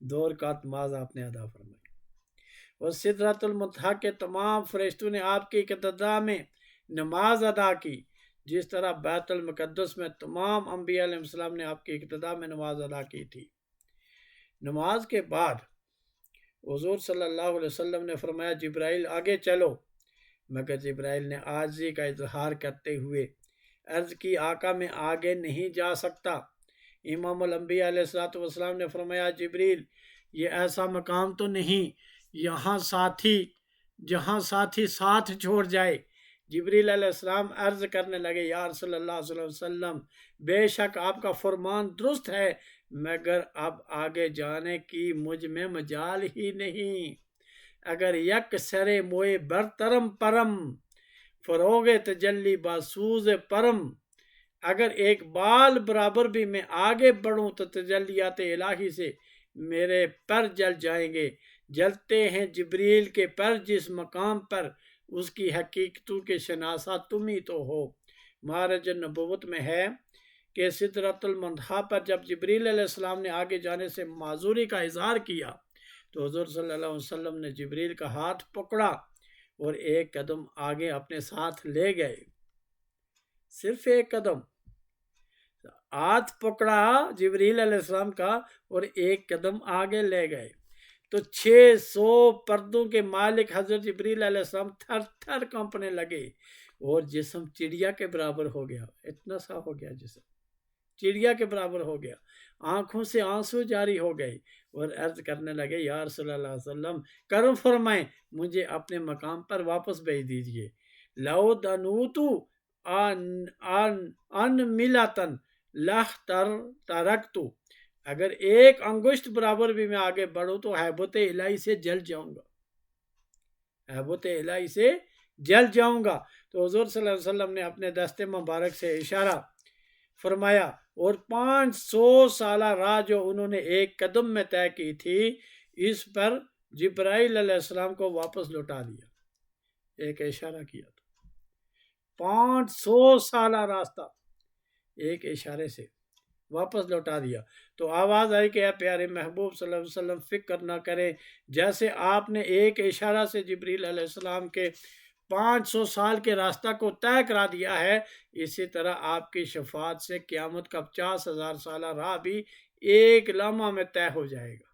2 رکعت نماز آپ نے ادا فرمائی، اور سدرۃ المنتہا کے تمام فرشتوں نے آپ کی اقتداء میں نماز ادا کی، جس طرح بیت المقدس میں تمام انبیاء علیہ السلام نے آپ کی اقتداء میں نماز ادا کی تھی۔ نماز کے بعد حضور صلی اللہ علیہ وسلم نے فرمایا جبرائیل آگے چلو، مگر جبرائیل نے عاجزی کا اظہار کرتے ہوئے عرض کی آقا میں آگے نہیں جا سکتا۔ امام الانبیاء علیہ السلام نے فرمایا جبریل یہ ایسا مقام تو نہیں جہاں ساتھی ساتھ چھوڑ جائے۔ جبریل علیہ السلام عرض کرنے لگے یا رسول اللہ صلی اللہ علیہ وسلم بے شک آپ کا فرمان درست ہے، مگر اب آگے جانے کی مجھ میں مجال ہی نہیں۔ اگر یک سرے موئے برترم پرم فروغ تجلی باسوز پرم، اگر ایک بال برابر بھی میں آگے بڑھوں تو تجلیات الہی سے میرے پر جل جائیں گے۔ جلتے ہیں جبریل کے پر جس مقام پر اس کی حقیقتوں کے شناسہ تم ہی تو ہو۔ معرج نبوت میں ہے کہ سدرۃ المنتہا پر جب جبریل علیہ السلام نے آگے جانے سے معذوری کا اظہار کیا تو حضور صلی اللہ علیہ وسلم نے جبریل کا ہاتھ پکڑا اور ایک قدم آگے اپنے ساتھ لے گئے، صرف ایک قدم ہاتھ پکڑا جبریل علیہ السلام کا اور ایک قدم آگے لے گئے تو 600 پردوں کے مالک حضرت جبریل علیہ السلام تھر تھر کانپنے لگے اور جسم چڑیا کے برابر ہو گیا، اتنا سا ہو گیا جسم چڑیا کے برابر ہو گیا، آنکھوں سے آنسو جاری ہو گئے اور عرض کرنے لگے یا رسول اللہ صلی اللہ علیہ وسلم کرم فرمائیں مجھے اپنے مقام پر واپس بھیج دیجئے۔ لو دنوتو ان ملاتن لخ ترکتو، اگر ایک انگشت برابر بھی میں آگے بڑھوں تو ہیبت الہی سے جل جاؤں گا، ہیبت الہی سے جل جاؤں گا۔ تو حضور صلی اللہ علیہ وسلم نے اپنے دست مبارک سے اشارہ فرمایا اور 500 سالہ راہ جو انہوں نے ایک قدم میں طے کی تھی اس پر جبرائیل علیہ السلام کو واپس لوٹا دیا، ایک اشارہ کیا تھا، 500 سالہ راستہ ایک اشارے سے واپس لوٹا دیا۔ تو آواز آئی کہ اے پیارے محبوب صلی اللہ علیہ وسلم فکر نہ کریں، جیسے آپ نے ایک اشارہ سے جبریل علیہ السلام کے 500 سال کے راستہ کو طے کرا دیا ہے، اسی طرح آپ کی شفاعت سے قیامت کا 50,000 سالہ راہ بھی ایک لمحہ میں طے ہو جائے گا۔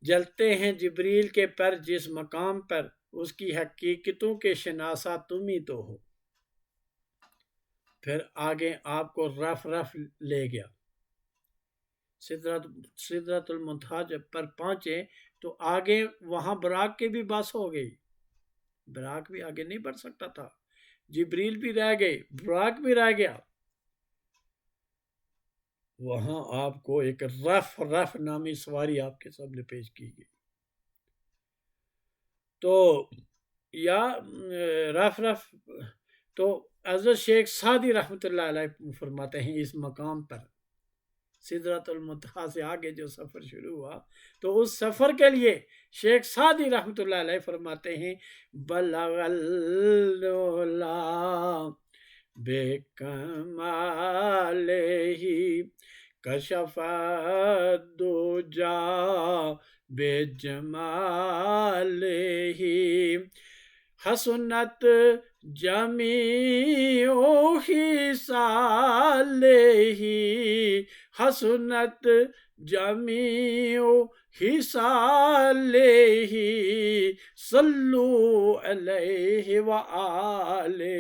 جلتے ہیں جبریل کے پر جس مقام پر اس کی حقیقتوں کے شناسہ تم ہی تو ہو۔ پھر آگے آپ کو رف لے گیا، سدرۃ المنتہا جب پر پہنچے تو آگے وہاں براق کی بھی بس ہو گئی، براق بھی آگے نہیں بڑھ سکتا تھا، جبریل بھی رہ گئے، براق بھی رہ گیا۔ وہاں آپ کو ایک رف نامی سواری آپ کے سامنے پیش کی گئی، تو یا رف تو حضرت شیخ سعدی رحمۃ اللہ علیہ فرماتے ہیں اس مقام پر سدرۃ المنتہا سے آگے جو سفر شروع ہوا تو اس سفر کے لیے شیخ سعدی رحمۃ اللہ علیہ فرماتے ہیں بلغ العلا بے کمالہ کشف الدجا بے جمالہ حسنت جمیع خصالہ حسنت جمیع خصالہ صلو علیہ وآلہ۔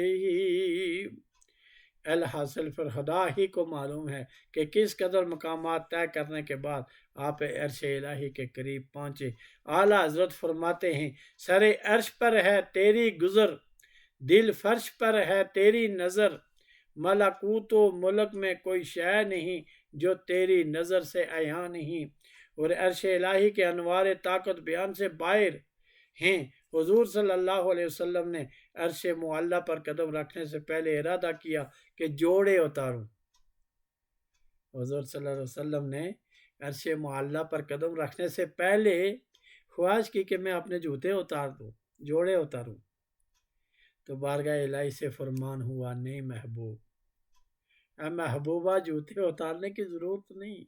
الحاصل فرخدا ہی کو معلوم ہے کہ کس قدر مقامات طے کرنے کے بعد آپ عرش الہی کے قریب پہنچے۔ اعلیٰ حضرت فرماتے ہیں سر عرش پر ہے تیری گزر، دل فرش پر ہے تیری نظر، ملکوت و ملک میں کوئی شے نہیں جو تیری نظر سے عیاں نہیں، اور عرش الہی کے انوار طاقت بیان سے باہر ہیں۔ حضور صلی اللہ علیہ وسلم نے عرش معلیٰ پر قدم رکھنے سے پہلے ارادہ کیا کہ جوڑے اتاروں۔ حضور صلی اللہ علیہ وسلم نے عرش معلیٰ پر قدم رکھنے سے پہلے خواہش کی کہ میں اپنے جوتے اتار دوں، جوڑے اتاروں، تو بارگاہ الہی سے فرمان ہوا نہیں محبوب، اے محبوبہ جوتے اتارنے کی ضرورت نہیں،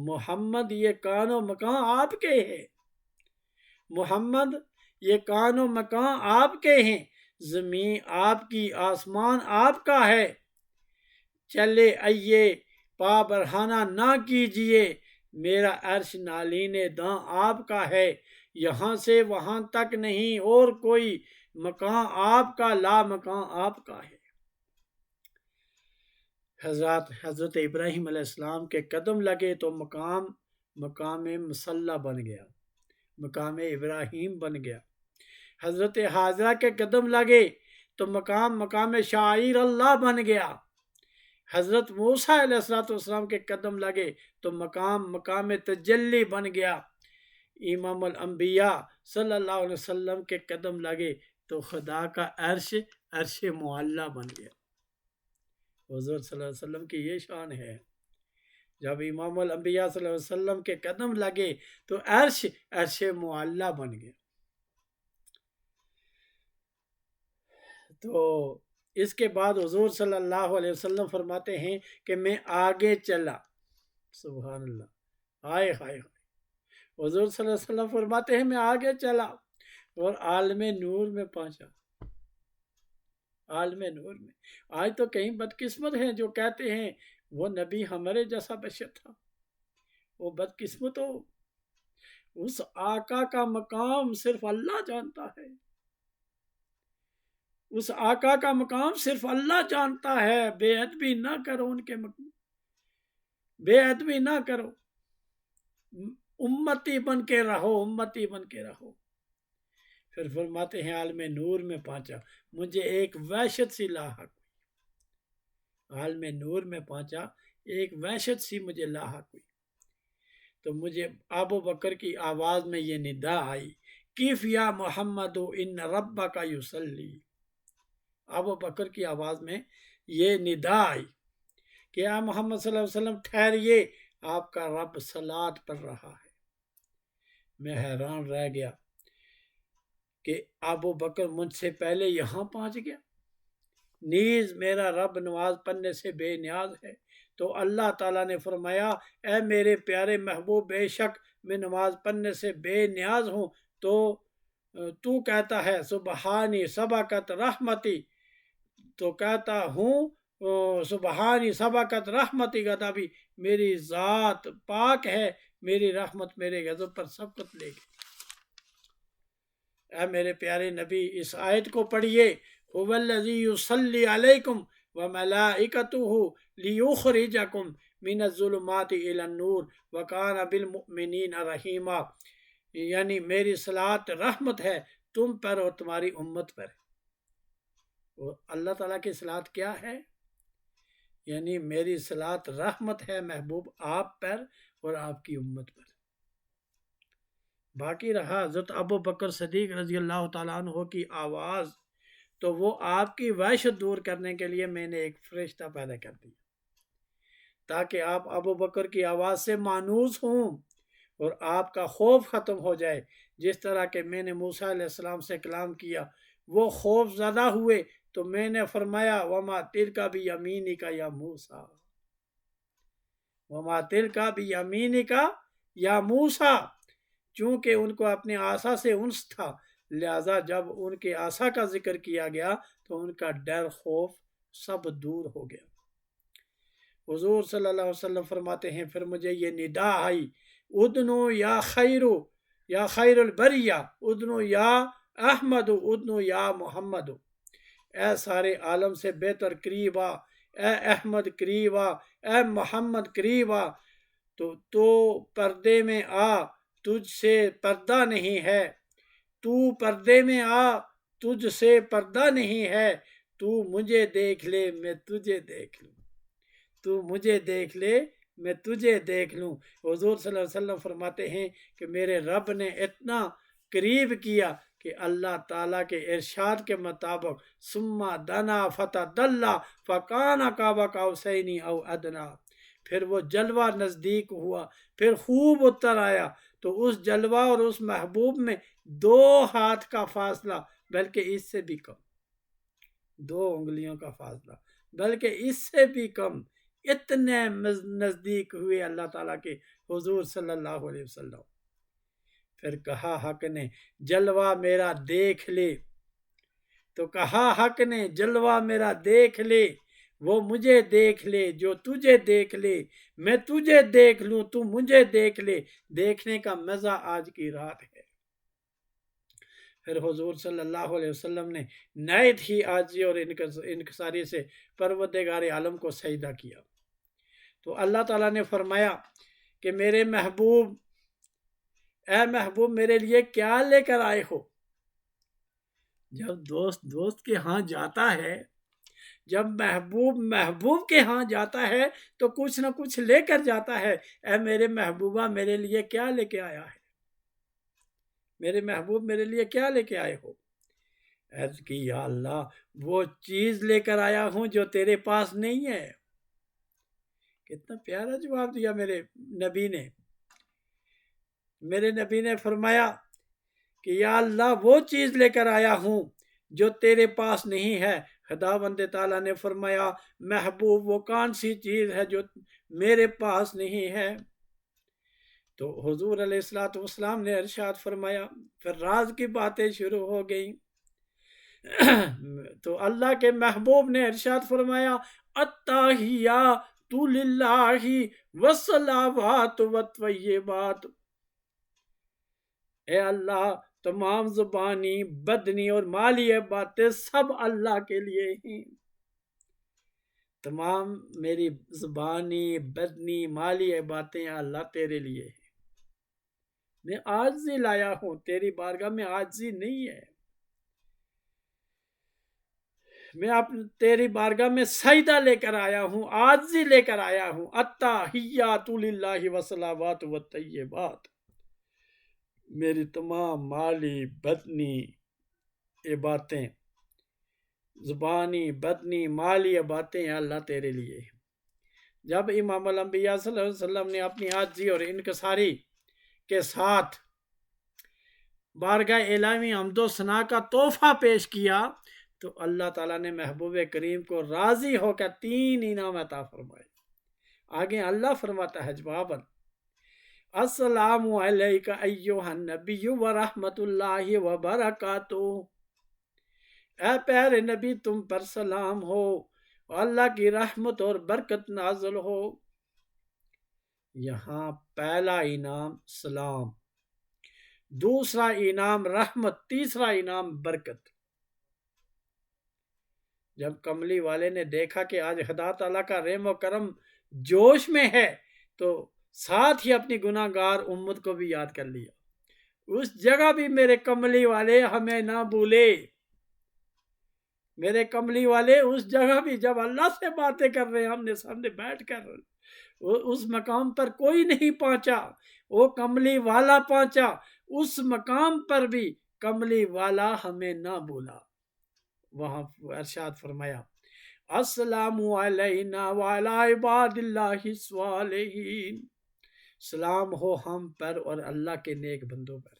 محمد یہ کان و مکان آپ کے ہیں، محمد یہ کان و مکان آپ کے ہیں، زمین آپ کی آسمان آپ کا ہے، چلے آئیے پا برہانہ نہ کیجئے، میرا عرش نالین داں آپ کا ہے، یہاں سے وہاں تک نہیں اور کوئی، مکان آپ کا لا مکان آپ کا ہے۔ حضرت ابراہیم علیہ السلام کے قدم لگے تو مقام مصلی بن گیا، مقام ابراہیم بن گیا۔ حضرت حاجرہ کے قدم لگے تو مقام شاعر اللہ بن گیا۔ حضرت موسیٰ علیہ السلام کے قدم لگے تو مقام تجلی بن گیا۔ امام الانبیاء صلی اللہ علیہ وسلم کے قدم لگے تو خدا کا عرش معلیٰ بن گیا۔ حضور صلی اللہ علیہ وسلم کی یہ شان ہے، جب امام الانبیاء صلی اللہ علیہ وسلم کے قدم لگے تو عرش معلیٰ بن گیا۔ تو اس کے بعد حضور صلی اللہ علیہ وسلم فرماتے ہیں کہ میں آگے چلا، سبحان اللہ، ہائے ہائے، حضور صلی اللہ علیہ وسلم فرماتے ہیں میں آگے چلا اور عالم نور میں پہنچا، عالم نور میں۔ آج تو کئی بدقسمت ہیں جو کہتے ہیں وہ نبی ہمارے جیسا بشر تھا، وہ بدقسمت ہو، اس آقا کا مقام صرف اللہ جانتا ہے، اس آقا کا مقام صرف اللہ جانتا ہے۔ بے ادبی نہ کرو، ان کے مقام بے ادبی نہ کرو، امتی بن کے رہو، امتی بن کے رہو۔ پھر فرماتے ہیں عالم نور میں پہنچا، مجھے ایک وحشت سی لاحق ہوئی، عالم نور میں پہنچا، ایک وحشت سی مجھے لاحق ہوئی، تو مجھے ابو بکر کی آواز میں یہ ندا آئی، کیف یا محمد ان ربک یصلی، ابو بکر کی آواز میں یہ ندا آئی کہ یا محمد صلی اللہ علیہ وسلم ٹھہریے، آپ کا رب صلاۃ پڑھ رہا ہے۔ میں حیران رہ گیا کہ ابو بکر مجھ سے پہلے یہاں پہنچ گیا، نیز میرا رب نماز پڑھنے سے بے نیاز ہے۔ تو اللہ تعالیٰ نے فرمایا، اے میرے پیارے محبوب، بے شک میں نماز پڑھنے سے بے نیاز ہوں، تو کہتا ہے سبحانی سبقت رحمتی، تو کہتا ہوں سبحانی سبقت رحمتی غضبی، میری ذات پاک ہے، میری رحمت میرے غضب پر سبقت لے گی۔ اے میرے پیارے نبی، اس آیت کو پڑھیے، هو الذی یصلی علیکم وملائکتہ لیخرجکم من الظلمات الی النور وکان بالمؤمنین رحیما، یعنی میری صلاۃ رحمت ہے تم پر اور تمہاری امت پر۔ اور اللہ تعالیٰ کی صلاۃ کیا ہے؟ یعنی میری صلاۃ رحمت ہے محبوب آپ پر اور آپ کی امت پر۔ باقی رہا حضرت ابو بکر صدیق رضی اللہ تعالیٰ عنہ کی آواز، تو وہ آپ کی وحشت دور کرنے کے لیے میں نے ایک فرشتہ پیدا کر دیا تاکہ آپ ابو بکر کی آواز سے مانوس ہوں اور آپ کا خوف ختم ہو جائے، جس طرح کہ میں نے موسیٰ علیہ السلام سے کلام کیا، وہ خوف زدہ ہوئے تو میں نے فرمایا وما تلک بیمینک یا موسیٰ، وما تلک بیمینک یا موسیٰ، چونکہ ان کو اپنے عصا سے انس تھا، لہذا جب ان کے عصا کا ذکر کیا گیا تو ان کا ڈر خوف سب دور ہو گیا۔ حضور صلی اللہ علیہ وسلم فرماتے ہیں پھر مجھے یہ ندا آئی، ادنو یا خیر البریہ، ادنو یا احمد، ادنو یا محمد، اے سارے عالم سے بہتر قریب آ، اے احمد قریب آ، اے محمد قریب آ، تو پردے میں آ، تجھ سے پردہ نہیں ہے، تو پردے میں آ، تجھ سے پردہ نہیں ہے، تو مجھے دیکھ لے میں تجھے دیکھ لوں، تو مجھے دیکھ لے میں تجھے دیکھ لوں۔ حضور صلی اللہ علیہ وسلم فرماتے ہیں کہ میرے رب نے اتنا قریب کیا کہ اللہ تعالیٰ کے ارشاد کے مطابق ثم دنا فتدلی فکان قاب قوسین او ادنی، پھر وہ جلوہ نزدیک ہوا، پھر خوب اتر آیا، تو اس جلوہ اور اس محبوب میں 2 ہاتھ کا فاصلہ، بلکہ اس سے بھی کم، 2 انگلیوں کا فاصلہ، بلکہ اس سے بھی کم، اتنے نزدیک ہوئے اللہ تعالیٰ کے حضور صلی اللہ علیہ وسلم۔ پھر کہا حق نے جلوہ میرا دیکھ لے، تو کہا حق نے جلوہ میرا دیکھ لے، وہ مجھے دیکھ لے جو تجھے دیکھ لے، میں تجھے دیکھ لوں تو مجھے دیکھ لے، دیکھنے کا مزہ آج کی رات ہے۔ پھر حضور صلی اللہ علیہ وسلم نے نہایت ہی عاجزی اور انکساری سے پروردگار عالم کو سجدہ کیا۔ تو اللہ تعالیٰ نے فرمایا کہ میرے محبوب، اے محبوب میرے لیے کیا لے کر آئے ہو؟ جب دوست کے ہاں جاتا ہے، جب محبوب کے ہاں جاتا ہے تو کچھ نہ کچھ لے کر جاتا ہے۔ اے میرے محبوبہ میرے لیے کیا لے کے آیا ہے؟ میرے محبوب میرے لیے کیا لے کے آئے ہو؟ عرض کی یا اللہ وہ چیز لے کر آیا ہوں جو تیرے پاس نہیں ہے۔ کتنا پیارا جواب دیا میرے نبی نے۔ میرے نبی نے فرمایا کہ یا اللہ وہ چیز لے کر آیا ہوں جو تیرے پاس نہیں ہے۔ خداوند تعالیٰ نے فرمایا محبوب وہ کون سی چیز ہے جو میرے پاس نہیں ہے؟ تو حضور علیہ السلام نے ارشاد فرمایا، پھر راز کی باتیں شروع ہو گئیں۔ تو اللہ کے محبوب نے ارشاد فرمایا التحیات للہ والصلوات والطیبات، اے اللہ تمام زبانی، بدنی اور مالی باتیں سب اللہ کے لیے ہیں۔ تمام میری زبانی، بدنی، مالی باتیں اللہ تیرے لیے ہیں۔ میں عاجزی لایا ہوں، تیری بارگاہ میں عاجزی نہیں ہے۔ میں تیری بارگاہ میں سجدہ لے کر آیا ہوں، عاجزی لے کر آیا ہوں۔ التحیات للہ والصلوات والطیبات، میری تمام مالی بدنی باتیں، زبانی بدنی مالی باتیں اللہ تیرے لیے۔ جب امام الانبیاء صلی اللہ علیہ وسلم نے اپنی عاجزی اور انکساری کے ساتھ بارگاہ الہی حمد و ثنا کا تحفہ پیش کیا تو اللہ تعالیٰ نے محبوب کریم کو راضی ہو کر 3 انعام عطا فرمائے۔ آگے اللہ فرماتا ہے جواباً السلام علیکہ ایہا النبی ورحمت اللہ وبرکاتہ، اے پیارے نبی تم پر سلام ہو، اللہ کی رحمت اور برکت نازل ہو۔ یہاں پہلا انعام سلام، دوسرا انعام رحمت، تیسرا انعام برکت۔ جب کملی والے نے دیکھا کہ آج خدا تعالیٰ کا رحم و کرم جوش میں ہے تو ساتھ ہی اپنی گناہ گار امت کو بھی یاد کر لیا۔ اس جگہ بھی میرے کملی والے ہمیں نہ بھولے، میرے کملی والے اس جگہ بھی جب اللہ سے باتیں کر رہے ہیں ہم نے سامنے بیٹھ کر، اس مقام پر کوئی نہیں پہنچا، وہ کملی والا پہنچا۔ اس مقام پر بھی کملی والا ہمیں نہ بھولا۔ وہاں ارشاد فرمایا السلام علینا وعلی عباد اللہ الصالحین، سلام ہو ہم پر اور اللہ کے نیک بندوں پر۔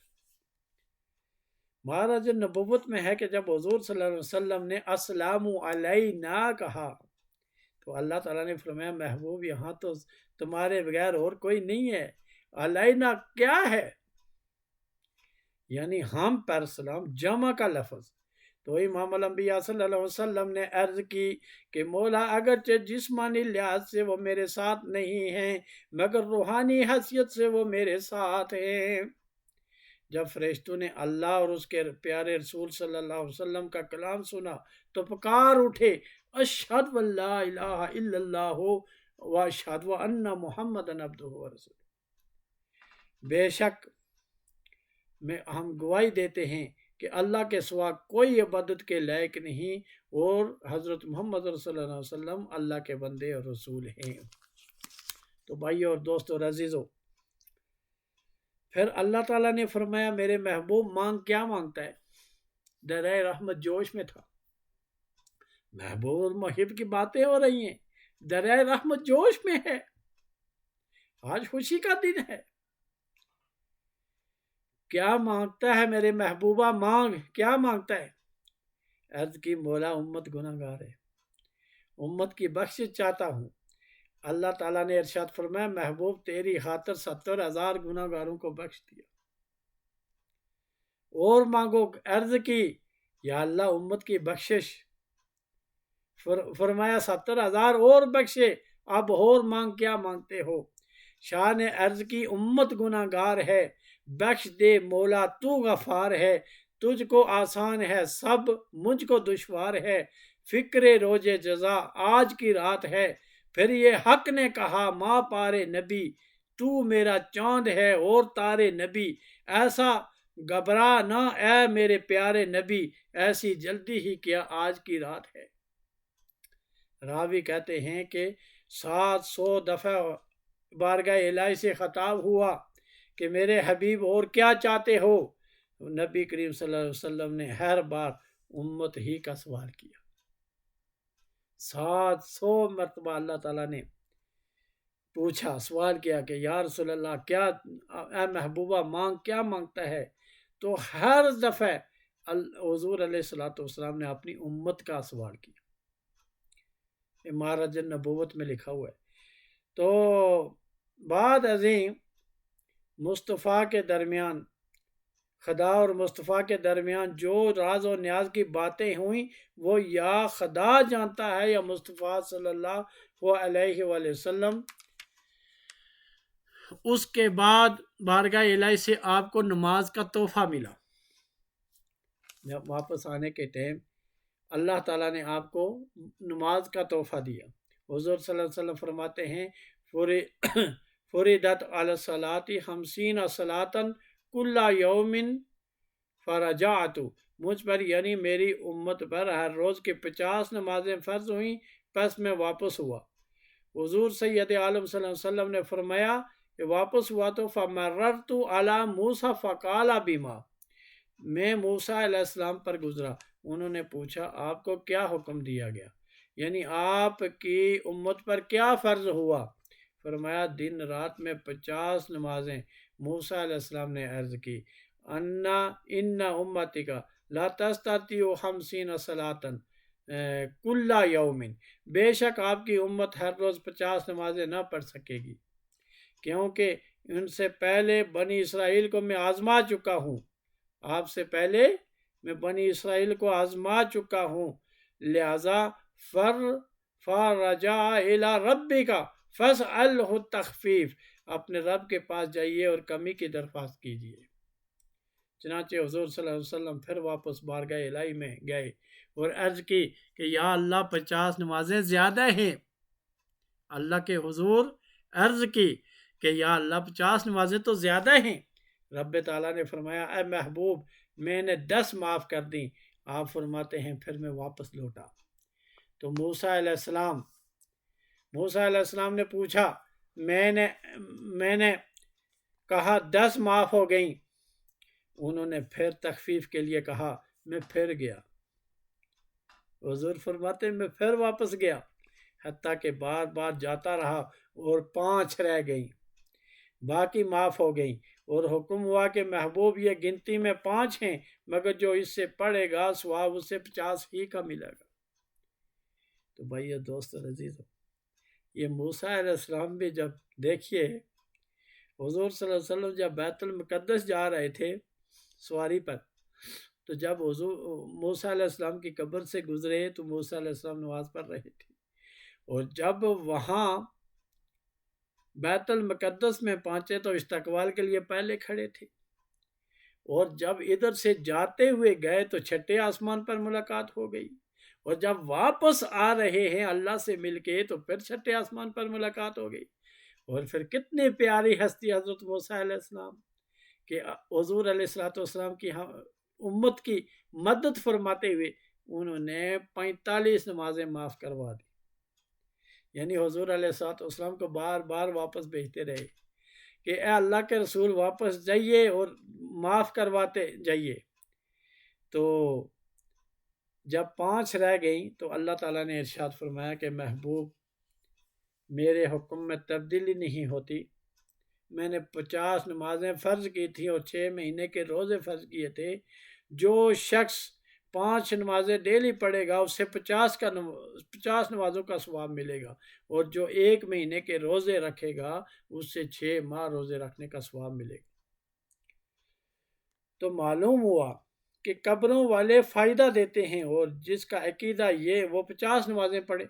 مہاراج نبوت میں ہے کہ جب حضور صلی اللہ علیہ وسلم نے السلام علینا کہا تو اللہ تعالیٰ نے فرمایا محبوب یہاں تو تمہارے بغیر اور کوئی نہیں ہے۔ علینا کیا ہے؟ یعنی ہم پر سلام، جمع کا لفظ۔ تو امام الانبیاء صلی اللہ علیہ وسلم نے عرض کی کہ مولا اگرچہ جسمانی لحاظ سے وہ میرے ساتھ نہیں ہیں مگر روحانی حیثیت سے وہ میرے ساتھ ہیں۔ جب فرشتوں نے اللہ اور اس کے پیارے رسول صلی اللہ علیہ وسلم کا کلام سنا تو پکار اٹھے اشہد ان لا الہ الا اللہ و اشہد ان محمد عبدہ ورسولہ، بے شک ہم گواہی دیتے ہیں کہ اللہ کے سوا کوئی عبادت کے لائق نہیں اور حضرت محمد صلی اللہ علیہ وسلم اللہ کے بندے اور رسول ہیں۔ تو بھائیو اور دوستو اور عزیزو، پھر اللہ تعالیٰ نے فرمایا میرے محبوب مانگ، کیا مانگتا ہے؟ درائے رحمت جوش میں تھا، محبوب اور محب کی باتیں ہو رہی ہیں، درائے رحمت جوش میں ہے، آج خوشی کا دن ہے۔ کیا مانگتا ہے میرے محبوبہ؟ مانگ، کیا مانگتا ہے؟ عرض کی مولا امت گناہ گار ہے امت کی بخشش چاہتا ہوں۔ اللہ تعالیٰ نے ارشاد فرمایا محبوب تیری خاطر 70,000 گناہ گاروں کو بخش دیا۔ اور مانگو، عرض کی یا اللہ امت کی بخشش، فرمایا 70,000 اور بخشے، اب اور مانگ کیا مانگتے ہو؟ شاہ نے عرض کی امت گناہ گار ہے، بخش دے مولا تو غفار ہے، تجھ کو آسان ہے سب مجھ کو دشوار ہے، فکر روز جزا آج کی رات ہے، پھر یہ حق نے کہا ماں پارے نبی، تو میرا چاند ہے اور تارے نبی، ایسا گھبرا نہ اے میرے پیارے نبی، ایسی جلدی ہی کیا آج کی رات ہے۔ راوی کہتے ہیں کہ 700 دفعہ بارگاہ الہی سے خطاب ہوا کہ میرے حبیب اور کیا چاہتے ہو؟ نبی کریم صلی اللہ علیہ وسلم نے ہر بار امت ہی کا سوال کیا۔ 700 مرتبہ اللہ تعالیٰ نے پوچھا، سوال کیا کہ یا رسول اللہ کیا، اے محبوبہ مانگ کیا مانگتا ہے؟ تو ہر دفعہ حضور علیہ السلام نے اپنی امت کا سوال کیا۔ معراج النبوت میں لکھا ہوا ہے۔ تو بعد عظیم مصطفیٰ کے درمیان، خدا اور مصطفیٰ کے درمیان جو راز و نیاز کی باتیں ہوئیں وہ یا خدا جانتا ہے یا مصطفیٰ صلی اللہ علیہ وآلہ وسلم۔ اس کے بعد بارگاہ الہی سے آپ کو نماز کا تحفہ ملا۔ واپس آنے کے ٹائم اللہ تعالیٰ نے آپ کو نماز کا تحفہ دیا۔ حضور صلی اللہ علیہ وسلم فرماتے ہیں فریدت علی الصلاۃ 50 صلاۃ کل یوم فرجعت، مجھ پر یعنی میری امت پر ہر روز کے 50 نمازیں فرض ہوئیں، پس میں واپس ہوا۔ حضور سید عالم صلی اللہ علیہ وسلم نے فرمایا کہ واپس ہوا تو فمررت علی موسیٰ فقال بما، میں موسیٰ علیہ السلام پر گزرا، انہوں نے پوچھا آپ کو کیا حکم دیا گیا، یعنی آپ کی امت پر کیا فرض ہوا؟ فرمایا دن رات میں 50 نمازیں۔ موسیٰ علیہ السلام نے عرض کی ان امتک لا تستطیع 50 صلاۃ کل یوم، بے شک آپ کی امت ہر روز 50 نمازیں نہ پڑھ سکے گی، کیونکہ ان سے پہلے بنی اسرائیل کو میں آزما چکا ہوں، آپ سے پہلے میں بنی اسرائیل کو آزما چکا ہوں، لہذا فرجع الی ربک فاسألہ التخفیف، اپنے رب کے پاس جائیے اور کمی کی درخواست کیجیے۔ چنانچہ حضور صلی اللہ علیہ وسلم پھر واپس بارگاہ الہی میں گئے اور عرض کی کہ یا اللہ 50 نمازیں زیادہ ہیں۔ اللہ کے حضور عرض کی کہ یا اللہ 50 نمازیں تو زیادہ ہیں۔ رب تعالیٰ نے فرمایا اے محبوب میں نے 10 معاف کر دیں۔ آپ فرماتے ہیں پھر میں واپس لوٹا تو موسیٰ علیہ السلام نے پوچھا، میں نے کہا 10 معاف ہو گئیں، انہوں نے پھر تخفیف کے لیے کہا، میں پھر گیا۔ حضور فرماتے ہیں میں پھر واپس گیا، حتیٰ کہ بار بار جاتا رہا اور 5 رہ گئیں، باقی معاف ہو گئیں، اور حکم ہوا کہ محبوب یہ گنتی میں 5 ہیں، مگر جو اس سے پڑھے گا ثواب اسے 50 ہی کا ملے گا۔ تو بھائی دوست عزیز، یہ موسیٰ علیہ السلام بھی جب دیکھیے حضور صلی اللہ علیہ وسلم جب بیت المقدس جا رہے تھے سواری پر، تو جب حضور موسیٰ علیہ السلام کی قبر سے گزرے تو موسیٰ علیہ السلام نماز پڑھ رہے تھے، اور جب وہاں بیت المقدس میں پہنچے تو استقبال کے لیے پہلے کھڑے تھے، اور جب ادھر سے جاتے ہوئے گئے تو چھٹے آسمان پر ملاقات ہو گئی، اور جب واپس آ رہے ہیں اللہ سے مل کے تو پھر چھٹے آسمان پر ملاقات ہو گئی۔ اور پھر کتنی پیاری ہستی حضرت موسیٰ علیہ السلام کہ حضور علیہ السلام کی امت کی مدد فرماتے ہوئے انہوں نے 45 نمازیں معاف کروا دی، یعنی حضور علیہ السلام کو بار بار واپس بھیجتے رہے کہ اے اللہ کے رسول واپس جائیے اور معاف کرواتے جائیے۔ تو جب 5 رہ گئیں تو اللہ تعالیٰ نے ارشاد فرمایا کہ محبوب میرے حکم میں تبدیلی نہیں ہوتی، میں نے 50 نمازیں فرض کی تھیں اور 6 مہینے کے روزے فرض کیے تھے، جو شخص 5 نمازیں ڈیلی پڑھے گا اسے 50 نمازوں کا ثواب ملے گا، اور جو 1 مہینے کے روزے رکھے گا اس سے 6 ماہ روزے رکھنے کا ثواب ملے گا۔ تو معلوم ہوا کہ قبروں والے فائدہ دیتے ہیں، اور جس کا عقیدہ یہ وہ 50 نمازیں پڑھے۔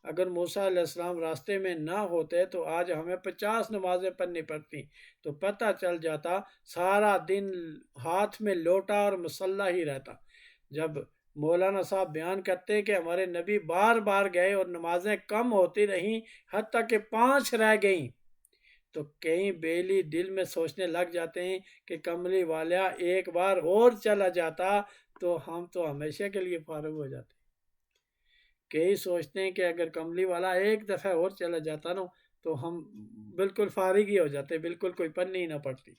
اگر موسیٰ علیہ السلام راستے میں نہ ہوتے تو آج ہمیں 50 نمازیں پڑھنی پڑتی، تو پتہ چل جاتا سارا دن ہاتھ میں لوٹا اور مسلح ہی رہتا۔ جب مولانا صاحب بیان کرتے کہ ہمارے نبی بار بار گئے اور نمازیں کم ہوتی رہیں حتیٰ کہ 5 رہ گئیں، تو کئی بیلی دل میں سوچنے لگ جاتے ہیں کہ کملی والا ایک بار اور چلا جاتا تو ہم تو ہمیشہ کے لیے فارغ ہو جاتے۔ کئی سوچتے ہیں کہ اگر کملی والا ایک دفعہ اور چلا جاتا نا تو ہم بالکل فارغ ہی ہو جاتے، بالکل کوئی پڑھنی ہی نہ پڑتی۔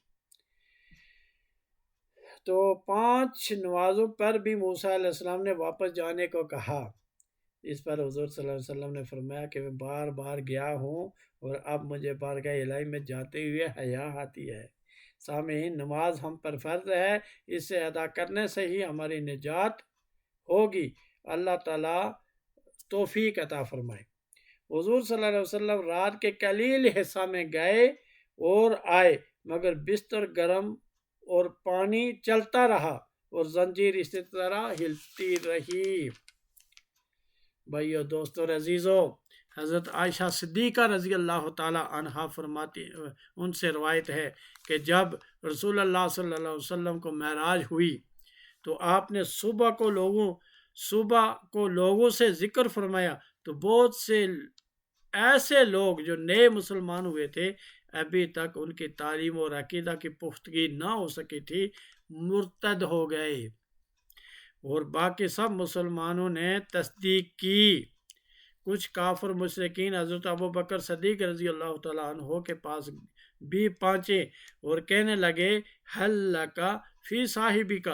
تو 5 نمازوں پر بھی موسیٰ علیہ السلام نے واپس جانے کو کہا۔ اس پر حضور صلی اللہ علیہ وسلم نے فرمایا کہ میں بار بار گیا ہوں اور اب مجھے بارگاہ الہی میں جاتے ہوئے حیا آتی ہے۔ سامعین، نماز ہم پر فرض ہے، اس سے ادا کرنے سے ہی ہماری نجات ہوگی۔ اللہ تعالیٰ توفیق عطا فرمائے۔ حضور صلی اللہ علیہ وسلم رات کے قلیل حصہ میں گئے اور آئے، مگر بستر گرم اور پانی چلتا رہا اور زنجیر اسی طرح ہلتی رہی۔ بھائیو، دوستو اور عزیزو، حضرت عائشہ صدیقہ رضی اللہ تعالی عنہا فرماتی، ان سے روایت ہے کہ جب رسول اللہ صلی اللہ علیہ وسلم کو معراج ہوئی تو آپ نے صبح کو لوگوں سے ذکر فرمایا، تو بہت سے ایسے لوگ جو نئے مسلمان ہوئے تھے، ابھی تک ان کی تعلیم اور عقیدہ کی پختگی نہ ہو سکی تھی، مرتد ہو گئے، اور باقی سب مسلمانوں نے تصدیق کی۔ کچھ کافر مشرکین حضرت ابوبکر صدیق رضی اللہ تعالیٰ عنہ کے پاس بھی پہنچے اور کہنے لگے، حل لکا فی صاحبک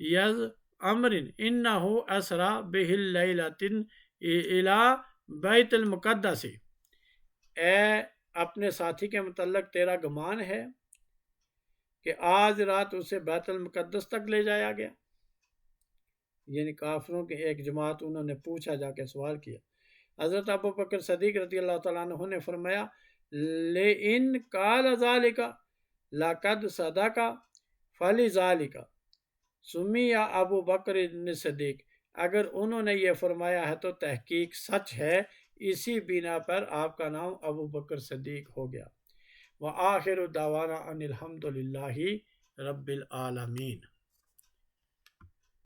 یز امرن انہ اسرا بہ اللیلۃ الی بیت المقدس، اے اپنے ساتھی کے متعلق تیرا گمان ہے کہ آج رات اسے بیت المقدس تک لے جایا گیا؟ یعنی کافروں کی ایک جماعت، انہوں نے پوچھا، جا کے سوال کیا۔ حضرت ابوبکر صدیق رضی اللہ تعالیٰ عنہ نے فرمایا، لئن قال ذالک لقد صدق فلذالک سمی ابو بکر صدیق، اگر انہوں نے یہ فرمایا ہے تو تحقیق سچ ہے، اسی بنا پر آپ کا نام ابو بکر صدیق ہو گیا۔ وآخر دعوانا ان الحمد للہ رب العالمین۔